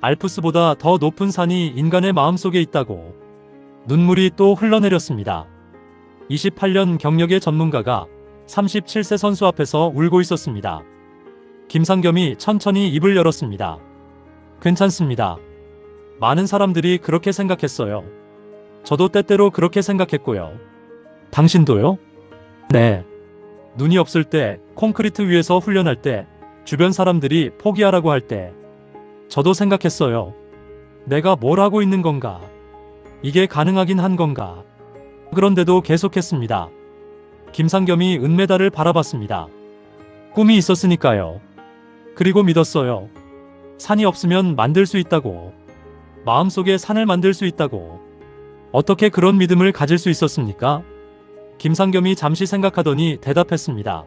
알프스보다 더 높은 산이 인간의 마음속에 있다고. 눈물이 또 흘러내렸습니다. 28년 경력의 전문가가 37세 선수 앞에서 울고 있었습니다. 김상겸이 천천히 입을 열었습니다. 괜찮습니다. 많은 사람들이 그렇게 생각했어요. 저도 때때로 그렇게 생각했고요. 당신도요? 네. 눈이 없을 때, 콘크리트 위에서 훈련할 때, 주변 사람들이 포기하라고 할 때, 저도 생각했어요. 내가 뭘 하고 있는 건가? 이게 가능하긴 한 건가? 그런데도 계속했습니다. 김상겸이 은메달을 바라봤습니다. 꿈이 있었으니까요. 그리고 믿었어요. 산이 없으면 만들 수 있다고. 마음속에 산을 만들 수 있다고. 어떻게 그런 믿음을 가질 수 있었습니까? 김상겸이 잠시 생각하더니 대답했습니다.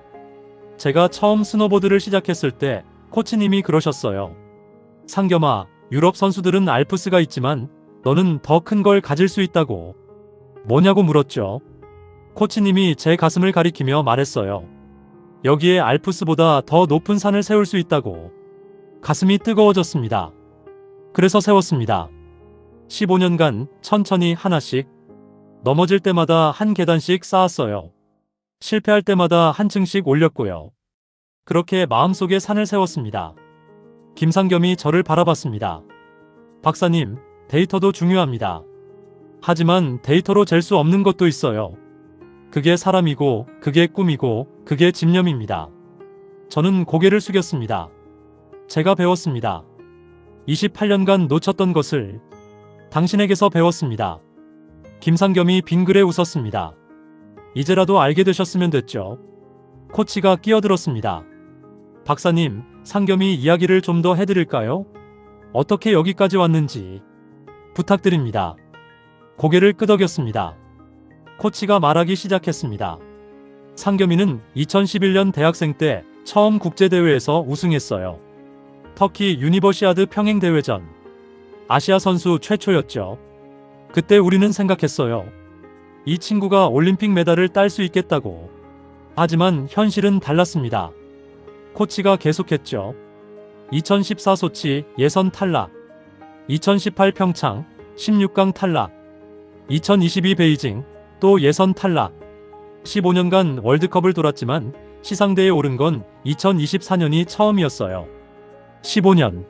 제가 처음 스노보드를 시작했을 때 코치님이 그러셨어요. 상겸아, 유럽 선수들은 알프스가 있지만 너는 더 큰 걸 가질 수 있다고. 뭐냐고 물었죠. 코치님이 제 가슴을 가리키며 말했어요. 여기에 알프스보다 더 높은 산을 세울 수 있다고. 가슴이 뜨거워졌습니다. 그래서 세웠습니다. 15년간 천천히 하나씩, 넘어질 때마다 한 계단씩 쌓았어요. 실패할 때마다 한 층씩 올렸고요. 그렇게 마음속에 산을 세웠습니다. 김상겸이 저를 바라봤습니다. 박사님, 데이터도 중요합니다. 하지만 데이터로 잴 수 없는 것도 있어요. 그게 사람이고, 그게 꿈이고, 그게 집념입니다. 저는 고개를 숙였습니다. 제가 배웠습니다. 28년간 놓쳤던 것을 당신에게서 배웠습니다. 김상겸이 빙그레 웃었습니다. 이제라도 알게 되셨으면 됐죠. 코치가 끼어들었습니다. 박사님, 상겸이 이야기를 좀 더 해드릴까요? 어떻게 여기까지 왔는지 부탁드립니다. 고개를 끄덕였습니다. 코치가 말하기 시작했습니다. 상겸이는 2011년 대학생 때 처음 국제대회에서 우승했어요. 터키 유니버시아드 평행대회전. 아시아 선수 최초였죠. 그때 우리는 생각했어요. 이 친구가 올림픽 메달을 딸 수 있겠다고. 하지만 현실은 달랐습니다. 코치가 계속했죠. 2014 소치 예선 탈락. 2018 평창 16강 탈락. 2022 베이징 또 예선 탈락. 15년간 월드컵을 돌았지만 시상대에 오른 건 2024년이 처음이었어요. 15년.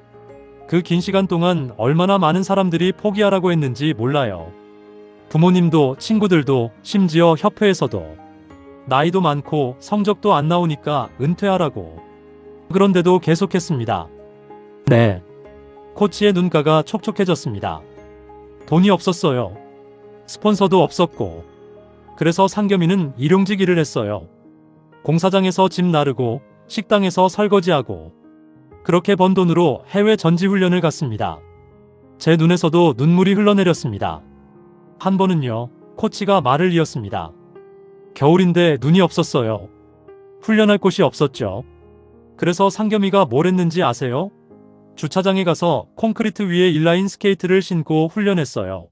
그 긴 시간 동안 얼마나 많은 사람들이 포기하라고 했는지 몰라요. 부모님도 친구들도 심지어 협회에서도. 나이도 많고 성적도 안 나오니까 은퇴하라고. 그런데도 계속했습니다. 네. 코치의 눈가가 촉촉해졌습니다. 돈이 없었어요. 스폰서도 없었고. 그래서 상겸이는 일용직 일을 했어요. 공사장에서 집 나르고 식당에서 설거지하고 그렇게 번 돈으로 해외 전지훈련을 갔습니다. 제 눈에서도 눈물이 흘러내렸습니다. 한 번은요, 코치가 말을 이었습니다. 겨울인데 눈이 없었어요. 훈련할 곳이 없었죠. 그래서 상겸이가 뭘 했는지 아세요? 주차장에 가서 콘크리트 위에 인라인 스케이트를 신고 훈련했어요.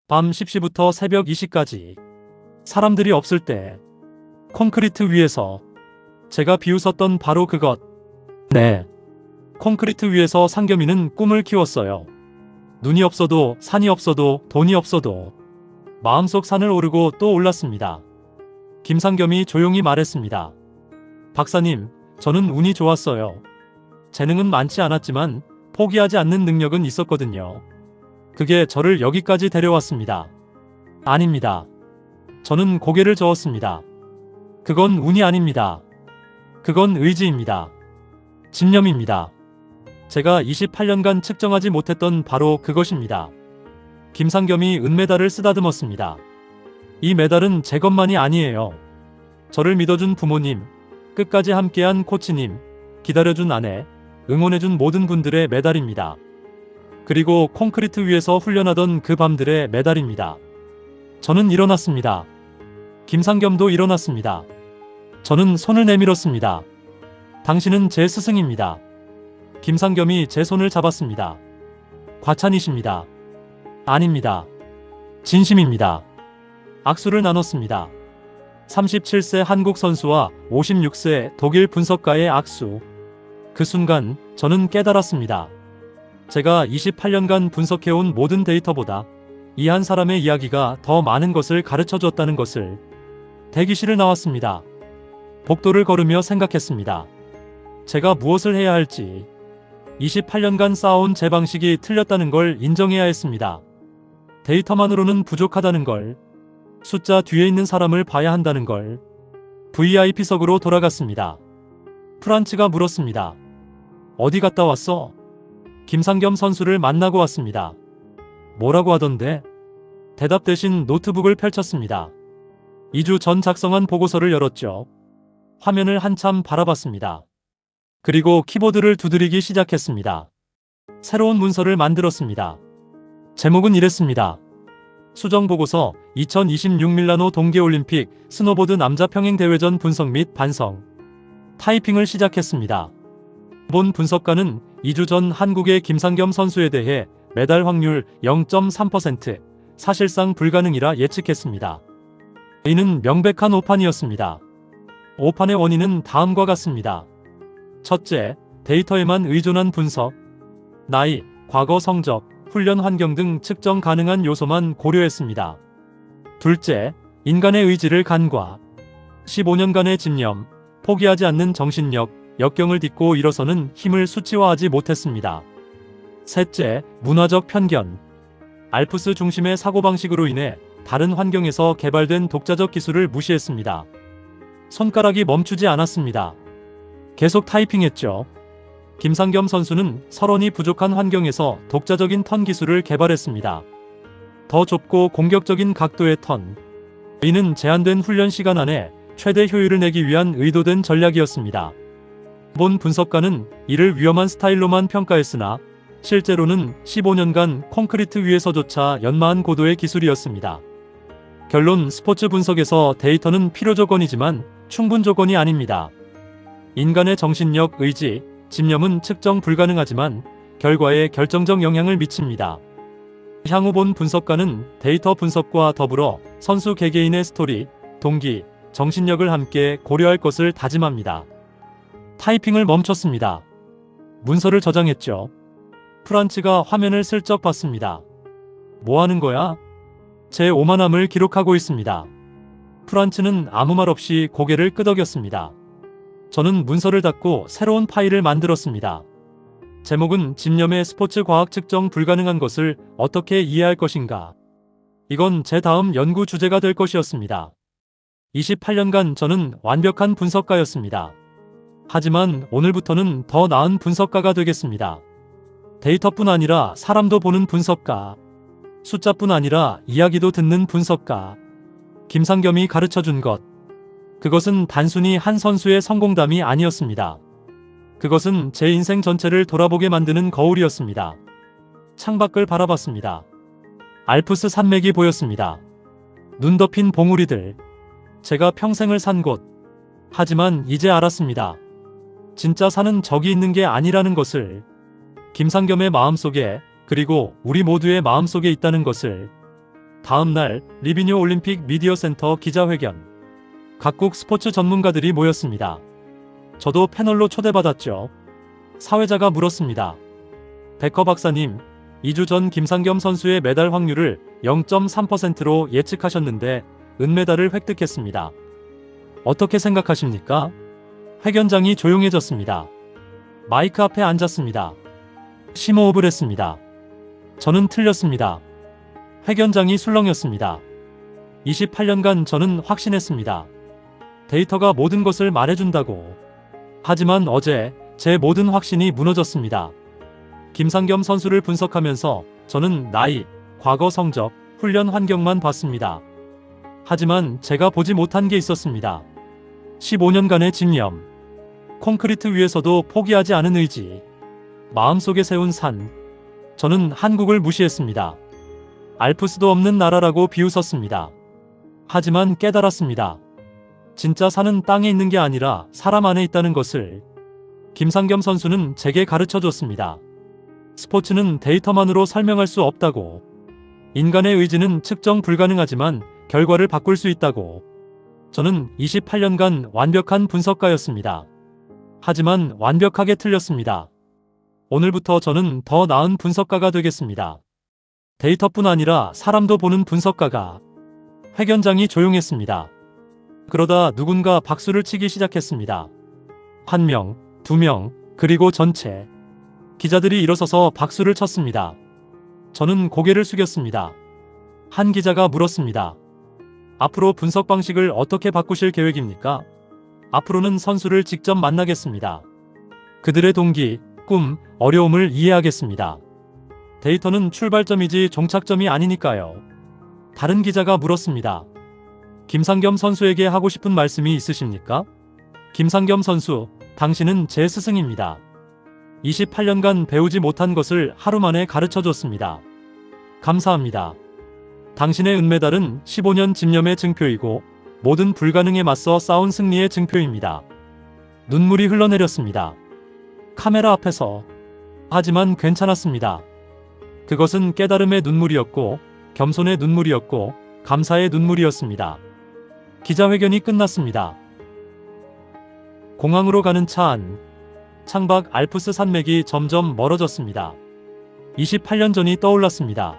밤 10시부터 새벽 2시까지. 사람들이 없을 때 콘크리트 위에서 제가 비웃었던 바로 그것. 네. 콘크리트 위에서 상겸이는 꿈을 키웠어요. 눈이 없어도 산이 없어도 돈이 없어도 마음속 산을 오르고 또 올랐습니다. 김상겸이 조용히 말했습니다. 박사님, 저는 운이 좋았어요. 재능은 많지 않았지만 포기하지 않는 능력은 있었거든요. 그게 저를 여기까지 데려왔습니다. 아닙니다. 저는 고개를 저었습니다. 그건 운이 아닙니다. 그건 의지입니다. 집념입니다. 제가 28년간 측정하지 못했던 바로 그것입니다. 김상겸이 은메달을 쓰다듬었습니다. 이 메달은 제 것만이 아니에요. 저를 믿어준 부모님, 끝까지 함께한 코치님, 기다려준 아내, 응원해준 모든 분들의 메달입니다. 그리고 콘크리트 위에서 훈련하던 그 밤들의 메달입니다. 저는 일어났습니다. 김상겸도 일어났습니다. 저는 손을 내밀었습니다. 당신은 제 스승입니다. 김상겸이 제 손을 잡았습니다. 과찬이십니다. 아닙니다. 진심입니다. 악수를 나눴습니다. 37세 한국 선수와 56세 독일 분석가의 악수. 그 순간 저는 깨달았습니다. 제가 28년간 분석해온 모든 데이터보다 이 한 사람의 이야기가 더 많은 것을 가르쳐줬다는 것을. 대기실을 나왔습니다. 복도를 걸으며 생각했습니다. 제가 무엇을 해야 할지. 28년간 쌓아온 제 방식이 틀렸다는 걸 인정해야 했습니다. 데이터만으로는 부족하다는 걸. 숫자 뒤에 있는 사람을 봐야 한다는 걸. VIP석으로 돌아갔습니다. 프란츠가 물었습니다. 어디 갔다 왔어? 김상겸 선수를 만나고 왔습니다. 뭐라고 하던데? 대답 대신 노트북을 펼쳤습니다. 2주 전 작성한 보고서를 열었죠. 화면을 한참 바라봤습니다. 그리고 키보드를 두드리기 시작했습니다. 새로운 문서를 만들었습니다. 제목은 이랬습니다. 수정보고서 2026 밀라노 동계올림픽 스노보드 남자 평행대회전 분석 및 반성. 타이핑을 시작했습니다. 본 분석가는 2주 전 한국의 김상겸 선수에 대해 메달 확률 0.3%, 사실상 불가능이라 예측했습니다. 이는 명백한 오판이었습니다. 오판의 원인은 다음과 같습니다. 첫째, 데이터에만 의존한 분석. 나이, 과거 성적, 훈련 환경 등 측정 가능한 요소만 고려했습니다. 둘째, 인간의 의지를 간과. 15년간의 집념, 포기하지 않는 정신력, 역경을 딛고 일어서는 힘을 수치화하지 못했습니다. 셋째, 문화적 편견. 알프스 중심의 사고방식으로 인해 다른 환경에서 개발된 독자적 기술을 무시했습니다. 손가락이 멈추지 않았습니다. 계속 타이핑했죠. 김상겸 선수는 서론이 부족한 환경에서 독자적인 턴 기술을 개발했습니다. 더 좁고 공격적인 각도의 턴. 이는 제한된 훈련 시간 안에 최대 효율을 내기 위한 의도된 전략이었습니다. 본 분석가는 이를 위험한 스타일로만 평가했으나 실제로는 15년간 콘크리트 위에서조차 연마한 고도의 기술이었습니다. 결론, 스포츠 분석에서 데이터는 필요 조건이지만 충분 조건이 아닙니다. 인간의 정신력, 의지, 집념은 측정 불가능하지만 결과에 결정적 영향을 미칩니다. 향후 본 분석가는 데이터 분석과 더불어 선수 개개인의 스토리, 동기, 정신력을 함께 고려할 것을 다짐합니다. 타이핑을 멈췄습니다. 문서를 저장했죠. 프란츠가 화면을 슬쩍 봤습니다. 뭐 하는 거야? 제 오만함을 기록하고 있습니다. 프란츠는 아무 말 없이 고개를 끄덕였습니다. 저는 문서를 닫고 새로운 파일을 만들었습니다. 제목은 집념의 스포츠 과학 측정 불가능한 것을 어떻게 이해할 것인가. 이건 제 다음 연구 주제가 될 것이었습니다. 28년간 저는 완벽한 분석가였습니다. 하지만 오늘부터는 더 나은 분석가가 되겠습니다. 데이터뿐 아니라 사람도 보는 분석가. 숫자뿐 아니라 이야기도 듣는 분석가. 김상겸이 가르쳐준 것. 그것은 단순히 한 선수의 성공담이 아니었습니다. 그것은 제 인생 전체를 돌아보게 만드는 거울이었습니다. 창밖을 바라봤습니다. 알프스 산맥이 보였습니다. 눈 덮인 봉우리들. 제가 평생을 산 곳. 하지만 이제 알았습니다. 진짜 산은 저기 있는 게 아니라는 것을. 김상겸의 마음속에, 그리고 우리 모두의 마음속에 있다는 것을. 다음 날 리비뉴 올림픽 미디어 센터 기자회견. 각국 스포츠 전문가들이 모였습니다. 저도 패널로 초대받았죠. 사회자가 물었습니다. 백허 박사님, 2주 전 김상겸 선수의 메달 확률을 0.3%로 예측하셨는데 은메달을 획득했습니다. 어떻게 생각하십니까? 회견장이 조용해졌습니다. 마이크 앞에 앉았습니다. 심호흡을 했습니다. 저는 틀렸습니다. 회견장이 술렁였습니다. 28년간 저는 확신했습니다. 데이터가 모든 것을 말해준다고. 하지만 어제 제 모든 확신이 무너졌습니다. 김상겸 선수를 분석하면서 저는 나이, 과거 성적, 훈련 환경만 봤습니다. 하지만 제가 보지 못한 게 있었습니다. 15년간의 집념. 콘크리트 위에서도 포기하지 않은 의지. 마음속에 세운 산. 저는 한국을 무시했습니다. 알프스도 없는 나라라고 비웃었습니다. 하지만 깨달았습니다. 진짜 산은 땅에 있는 게 아니라 사람 안에 있다는 것을. 김상겸 선수는 제게 가르쳐줬습니다. 스포츠는 데이터만으로 설명할 수 없다고. 인간의 의지는 측정 불가능하지만 결과를 바꿀 수 있다고. 저는 28년간 완벽한 분석가였습니다. 하지만 완벽하게 틀렸습니다. 오늘부터 저는 더 나은 분석가가 되겠습니다. 데이터뿐 아니라 사람도 보는 분석가가. 회견장이 조용했습니다. 그러다 누군가 박수를 치기 시작했습니다. 1명, 2명, 그리고 전체. 기자들이 일어서서 박수를 쳤습니다. 저는 고개를 숙였습니다. 한 기자가 물었습니다. 앞으로 분석 방식을 어떻게 바꾸실 계획입니까? 앞으로는 선수를 직접 만나겠습니다. 그들의 동기, 꿈, 어려움을 이해하겠습니다. 데이터는 출발점이지 종착점이 아니니까요. 다른 기자가 물었습니다. 김상겸 선수에게 하고 싶은 말씀이 있으십니까? 김상겸 선수, 당신은 제 스승입니다. 28년간 배우지 못한 것을 하루 만에 가르쳐줬습니다. 감사합니다. 당신의 은메달은 15년 집념의 증표이고 모든 불가능에 맞서 싸운 승리의 증표입니다. 눈물이 흘러내렸습니다. 카메라 앞에서. 하지만 괜찮았습니다. 그것은 깨달음의 눈물이었고, 겸손의 눈물이었고, 감사의 눈물이었습니다. 기자회견이 끝났습니다. 공항으로 가는 차 안. 창밖 알프스 산맥이 점점 멀어졌습니다. 28년 전이 떠올랐습니다.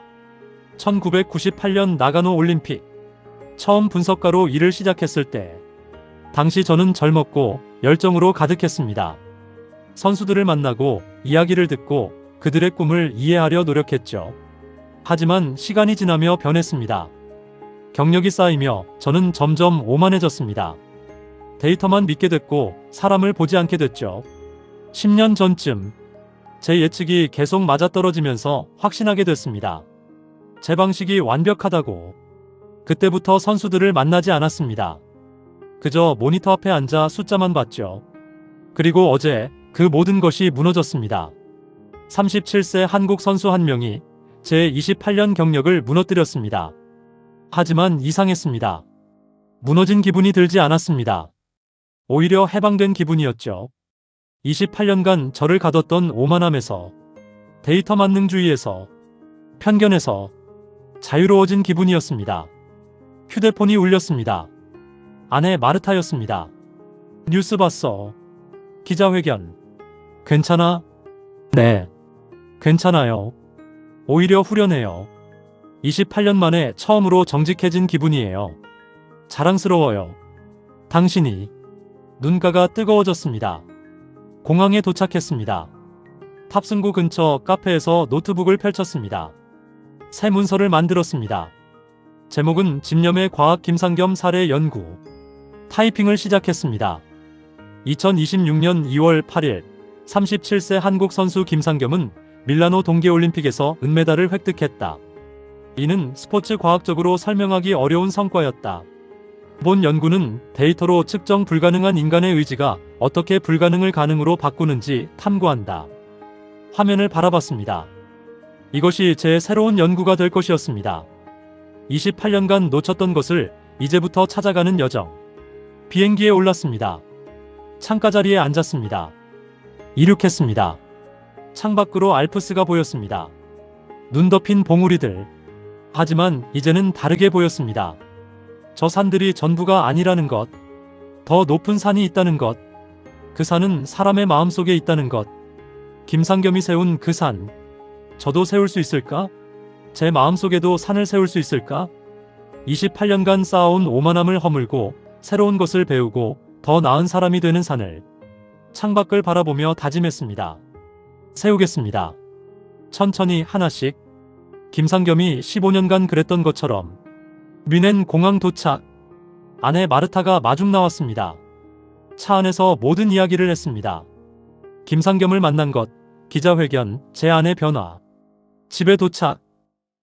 1998년 나가노 올림픽. 처음 분석가로 일을 시작했을 때. 당시 저는 젊었고 열정으로 가득했습니다. 선수들을 만나고 이야기를 듣고 그들의 꿈을 이해하려 노력했죠. 하지만 시간이 지나며 변했습니다. 경력이 쌓이며 저는 점점 오만해졌습니다. 데이터만 믿게 됐고 사람을 보지 않게 됐죠. 10년 전쯤 제 예측이 계속 맞아떨어지면서 확신하게 됐습니다. 제 방식이 완벽하다고. 그때부터 선수들을 만나지 않았습니다. 그저 모니터 앞에 앉아 숫자만 봤죠. 그리고 어제 그 모든 것이 무너졌습니다. 37세 한국 선수 한 명이 제 28년 경력을 무너뜨렸습니다. 하지만 이상했습니다. 무너진 기분이 들지 않았습니다. 오히려 해방된 기분이었죠. 28년간 저를 가뒀던 오만함에서, 데이터 만능주의에서, 편견에서 자유로워진 기분이었습니다. 휴대폰이 울렸습니다. 아내 마르타였습니다. 뉴스 봤어. 기자회견. 괜찮아? 네. 괜찮아요. 오히려 후련해요. 28년 만에 처음으로 정직해진 기분이에요. 자랑스러워요. 당신이. 눈가가 뜨거워졌습니다. 공항에 도착했습니다. 탑승구 근처 카페에서 노트북을 펼쳤습니다. 새 문서를 만들었습니다. 제목은 집념의 과학 김상겸 사례 연구. 타이핑을 시작했습니다. 2026년 2월 8일 37세 한국 선수 김상겸은 밀라노 동계올림픽에서 은메달을 획득했다. 이는 스포츠 과학적으로 설명하기 어려운 성과였다. 본 연구는 데이터로 측정 불가능한 인간의 의지가 어떻게 불가능을 가능으로 바꾸는지 탐구한다. 화면을 바라봤습니다. 이것이 제 새로운 연구가 될 것이었습니다. 28년간 놓쳤던 것을 이제부터 찾아가는 여정. 비행기에 올랐습니다. 창가 자리에 앉았습니다. 이륙했습니다. 창밖으로 알프스가 보였습니다. 눈 덮인 봉우리들. 하지만 이제는 다르게 보였습니다. 저 산들이 전부가 아니라는 것. 더 높은 산이 있다는 것. 그 산은 사람의 마음속에 있다는 것. 김상겸이 세운 그 산. 저도 세울 수 있을까? 제 마음속에도 산을 세울 수 있을까? 28년간 쌓아온 오만함을 허물고 새로운 것을 배우고 더 나은 사람이 되는 산을 창밖을 바라보며 다짐했습니다. 세우겠습니다. 천천히 하나씩. 김상겸이 15년간 그랬던 것처럼. 뮌헨 공항 도착. 아내 마르타가 마중 나왔습니다. 차 안에서 모든 이야기를 했습니다. 김상겸을 만난 것, 기자회견, 제 아내 변화. 집에 도착.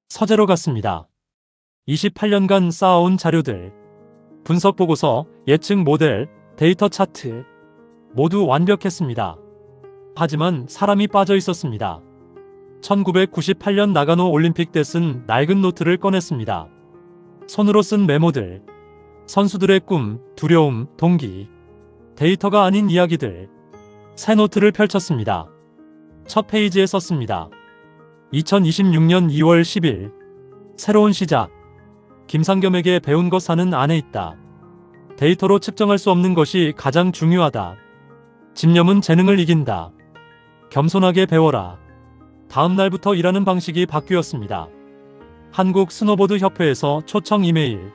서재로 갔습니다. 28년간 쌓아온 자료들. 분석 보고서, 예측 모델, 데이터 차트. 모두 완벽했습니다. 하지만 사람이 빠져 있었습니다. 1998년 나가노 올림픽 때 쓴 낡은 노트를 꺼냈습니다. 손으로 쓴 메모들. 선수들의 꿈, 두려움, 동기. 데이터가 아닌 이야기들. 새 노트를 펼쳤습니다. 첫 페이지에 썼습니다. 2026년 2월 10일. 새로운 시작. 김상겸에게 배운 것 사는 안에 있다. 데이터로 측정할 수 없는 것이 가장 중요하다. 집념은 재능을 이긴다. 겸손하게 배워라. 다음 날부터 일하는 방식이 바뀌었습니다. 한국 스노보드 협회에서 초청 이메일.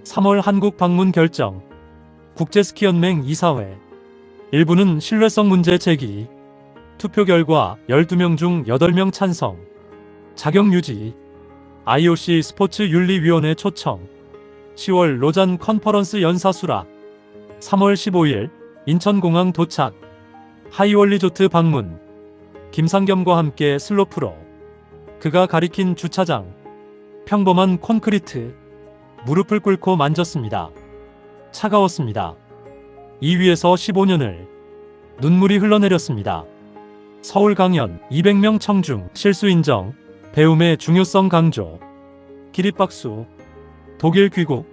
3월 한국 방문 결정. 국제스키연맹 이사회. 일부는 신뢰성 문제 제기. 투표 결과 12명 중 8명 찬성. 자격 유지. IOC 스포츠윤리위원회 초청. 10월 로잔 컨퍼런스 연사 수락. 3월 15일 인천공항 도착. 하이월리조트 방문. 김상겸과 함께 슬로프로. 그가 가리킨 주차장. 평범한 콘크리트. 무릎을 꿇고 만졌습니다. 차가웠습니다. 이 위에서 15년을. 눈물이 흘러내렸습니다. 서울 강연 200명 청중 실수 인정. 배움의 중요성 강조. 기립박수. 독일 귀국.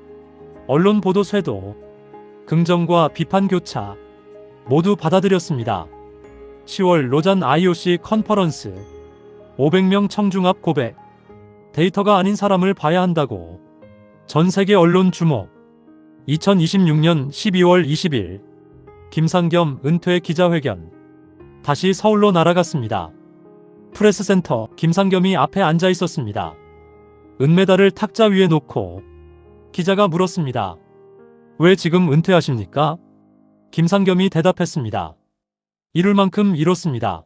언론 보도 쇄도. 긍정과 비판 교차. 모두 받아들였습니다. 10월 로잔 IOC 컨퍼런스. 500명 청중 앞 고백. 데이터가 아닌 사람을 봐야 한다고. 전 세계 언론 주목. 2026년 12월 20일. 김상겸 은퇴 기자회견. 다시 서울로 날아갔습니다. 프레스센터. 김상겸이 앞에 앉아 있었습니다. 은메달을 탁자 위에 놓고 기자가 물었습니다. 왜 지금 은퇴하십니까? 김상겸이 대답했습니다. 이룰 만큼 이뤘습니다.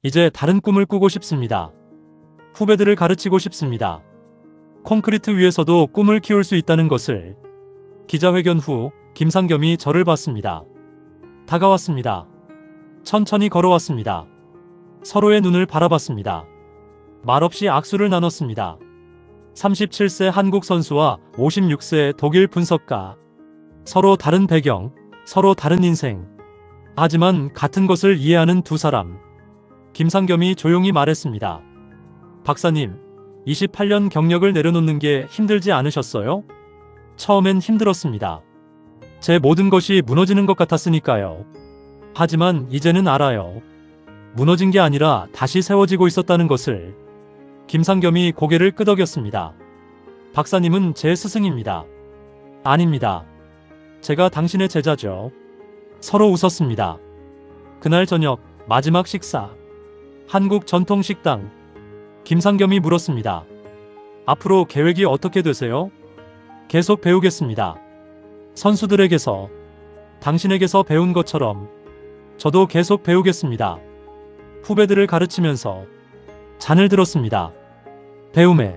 이제 다른 꿈을 꾸고 싶습니다. 후배들을 가르치고 싶습니다. 콘크리트 위에서도 꿈을 키울 수 있다는 것을. 기자회견 후 김상겸이 저를 봤습니다. 다가왔습니다. 천천히 걸어왔습니다. 서로의 눈을 바라봤습니다. 말없이 악수를 나눴습니다. 37세 한국 선수와 56세 독일 분석가. 서로 다른 배경, 서로 다른 인생. 하지만 같은 것을 이해하는 두 사람. 김상겸이 조용히 말했습니다. 박사님, 28년 경력을 내려놓는 게 힘들지 않으셨어요? 처음엔 힘들었습니다. 제 모든 것이 무너지는 것 같았으니까요. 하지만 이제는 알아요. 무너진 게 아니라 다시 세워지고 있었다는 것을. 김상겸이 고개를 끄덕였습니다. 박사님은 제 스승입니다. 아닙니다. 제가 당신의 제자죠. 서로 웃었습니다. 그날 저녁 마지막 식사. 한국 전통 식당. 김상겸이 물었습니다. 앞으로 계획이 어떻게 되세요? 계속 배우겠습니다. 선수들에게서, 당신에게서 배운 것처럼 저도 계속 배우겠습니다. 후배들을 가르치면서. 잔을 들었습니다. 배움에.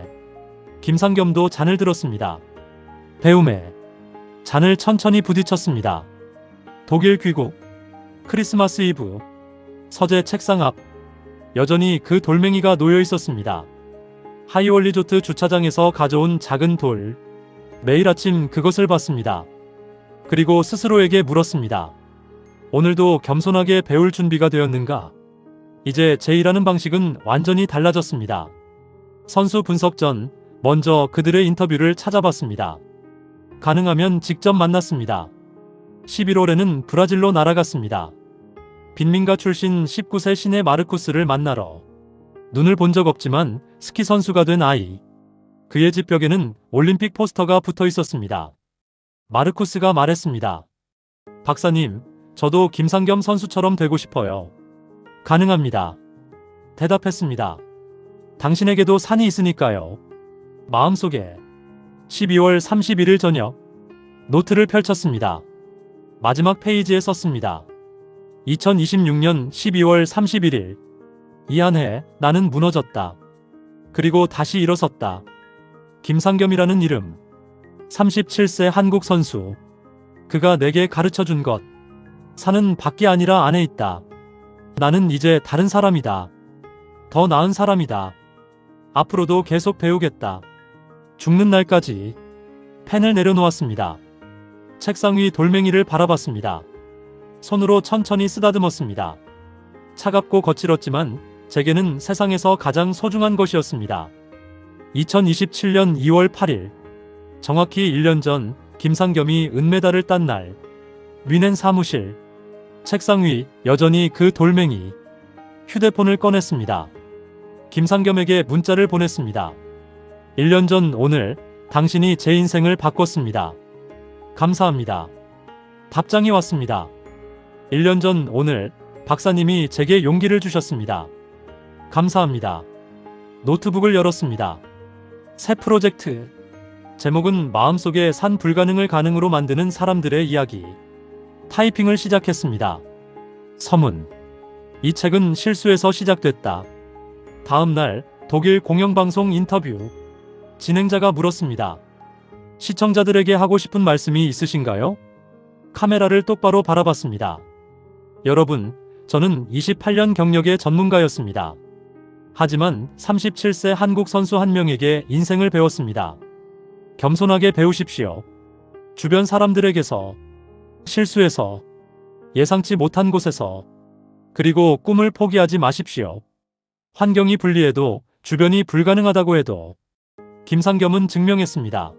김상겸도 잔을 들었습니다. 배움에. 잔을 천천히 부딪혔습니다. 독일 귀국. 크리스마스 이브. 서재 책상 앞. 여전히 그 돌멩이가 놓여 있었습니다. 하이월 리조트 주차장에서 가져온 작은 돌. 매일 아침 그것을 봤습니다. 그리고 스스로에게 물었습니다. 오늘도 겸손하게 배울 준비가 되었는가? 이제 제 일하는 방식은 완전히 달라졌습니다. 선수 분석 전 먼저 그들의 인터뷰를 찾아봤습니다. 가능하면 직접 만났습니다. 11월에는 브라질로 날아갔습니다. 빈민가 출신 19세 신의 마르쿠스를 만나러. 눈을 본 적 없지만 스키 선수가 된 아이. 그의 집 벽에는 올림픽 포스터가 붙어 있었습니다. 마르쿠스가 말했습니다. 박사님, 저도 김상겸 선수처럼 되고 싶어요. 가능합니다. 대답했습니다. 당신에게도 산이 있으니까요. 마음속에. 12월 31일 저녁. 노트를 펼쳤습니다. 마지막 페이지에 썼습니다. 2026년 12월 31일. 이 한 해 나는 무너졌다. 그리고 다시 일어섰다. 김상겸이라는 이름. 37세 한국 선수. 그가 내게 가르쳐준 것. 산은 밖이 아니라 안에 있다. 나는 이제 다른 사람이다. 더 나은 사람이다. 앞으로도 계속 배우겠다. 죽는 날까지. 펜을 내려놓았습니다. 책상 위 돌멩이를 바라봤습니다. 손으로 천천히 쓰다듬었습니다. 차갑고 거칠었지만 제게는 세상에서 가장 소중한 것이었습니다. 2027년 2월 8일. 정확히 1년 전 김상겸이 은메달을 딴 날. 뮌헨 사무실. 책상 위 여전히 그 돌멩이. 휴대폰을 꺼냈습니다. 김상겸에게 문자를 보냈습니다. 1년 전 오늘 당신이 제 인생을 바꿨습니다. 감사합니다. 답장이 왔습니다. 1년 전 오늘 박사님이 제게 용기를 주셨습니다. 감사합니다. 노트북을 열었습니다. 새 프로젝트. 제목은 마음속에 산 불가능을 가능으로 만드는 사람들의 이야기. 타이핑을 시작했습니다. 서문. 이 책은 실수에서 시작됐다. 다음 날 독일 공영방송 인터뷰. 진행자가 물었습니다. 시청자들에게 하고 싶은 말씀이 있으신가요? 카메라를 똑바로 바라봤습니다. 여러분, 저는 28년 경력의 전문가였습니다. 하지만 37세 한국 선수 한 명에게 인생을 배웠습니다. 겸손하게 배우십시오. 주변 사람들에게서, 실수에서, 예상치 못한 곳에서, 그리고 꿈을 포기하지 마십시오. 환경이 불리해도, 주변이 불가능하다고 해도. 김상겸은 증명했습니다.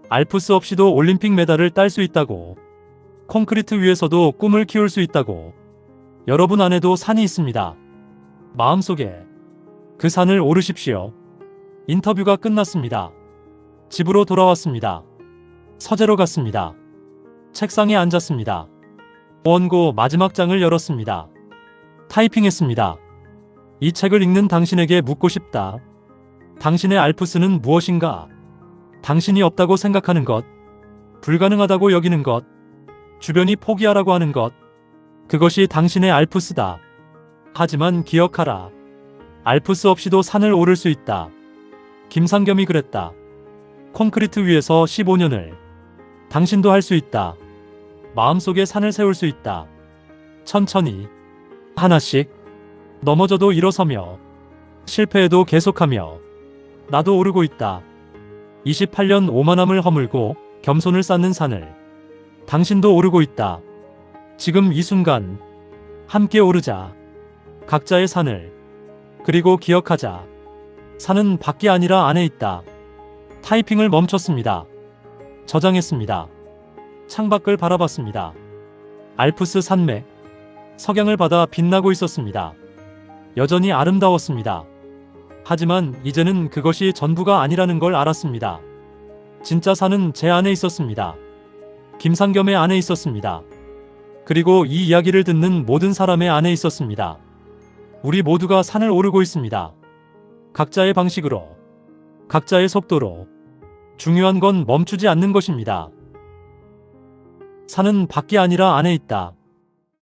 알프스 없이도 올림픽 메달을 딸 수 있다고. 콘크리트 위에서도 꿈을 키울 수 있다고. 여러분 안에도 산이 있습니다. 마음속에. 그 산을 오르십시오. 인터뷰가 끝났습니다. 집으로 돌아왔습니다. 서재로 갔습니다. 책상에 앉았습니다. 원고 마지막 장을 열었습니다. 타이핑했습니다. 이 책을 읽는 당신에게 묻고 싶다. 당신의 알프스는 무엇인가? 당신이 없다고 생각하는 것, 불가능하다고 여기는 것, 주변이 포기하라고 하는 것, 그것이 당신의 알프스다. 하지만 기억하라. 알프스 없이도 산을 오를 수 있다. 김상겸이 그랬다. 콘크리트 위에서 15년을. 당신도 할 수 있다. 마음속에 산을 세울 수 있다. 천천히. 하나씩. 넘어져도 일어서며. 실패해도 계속하며. 나도 오르고 있다. 28년 오만함을 허물고 겸손을 쌓는 산을. 당신도 오르고 있다. 지금 이 순간. 함께 오르자. 각자의 산을. 그리고 기억하자. 산은 밖이 아니라 안에 있다. 타이핑을 멈췄습니다. 저장했습니다. 창밖을 바라봤습니다. 알프스 산맥. 석양을 받아 빛나고 있었습니다. 여전히 아름다웠습니다. 하지만 이제는 그것이 전부가 아니라는 걸 알았습니다. 진짜 산은 제 안에 있었습니다. 김상겸의 안에 있었습니다. 그리고 이 이야기를 듣는 모든 사람의 안에 있었습니다. 우리 모두가 산을 오르고 있습니다. 각자의 방식으로, 각자의 속도로. 중요한 건 멈추지 않는 것입니다. 산은 밖이 아니라 안에 있다.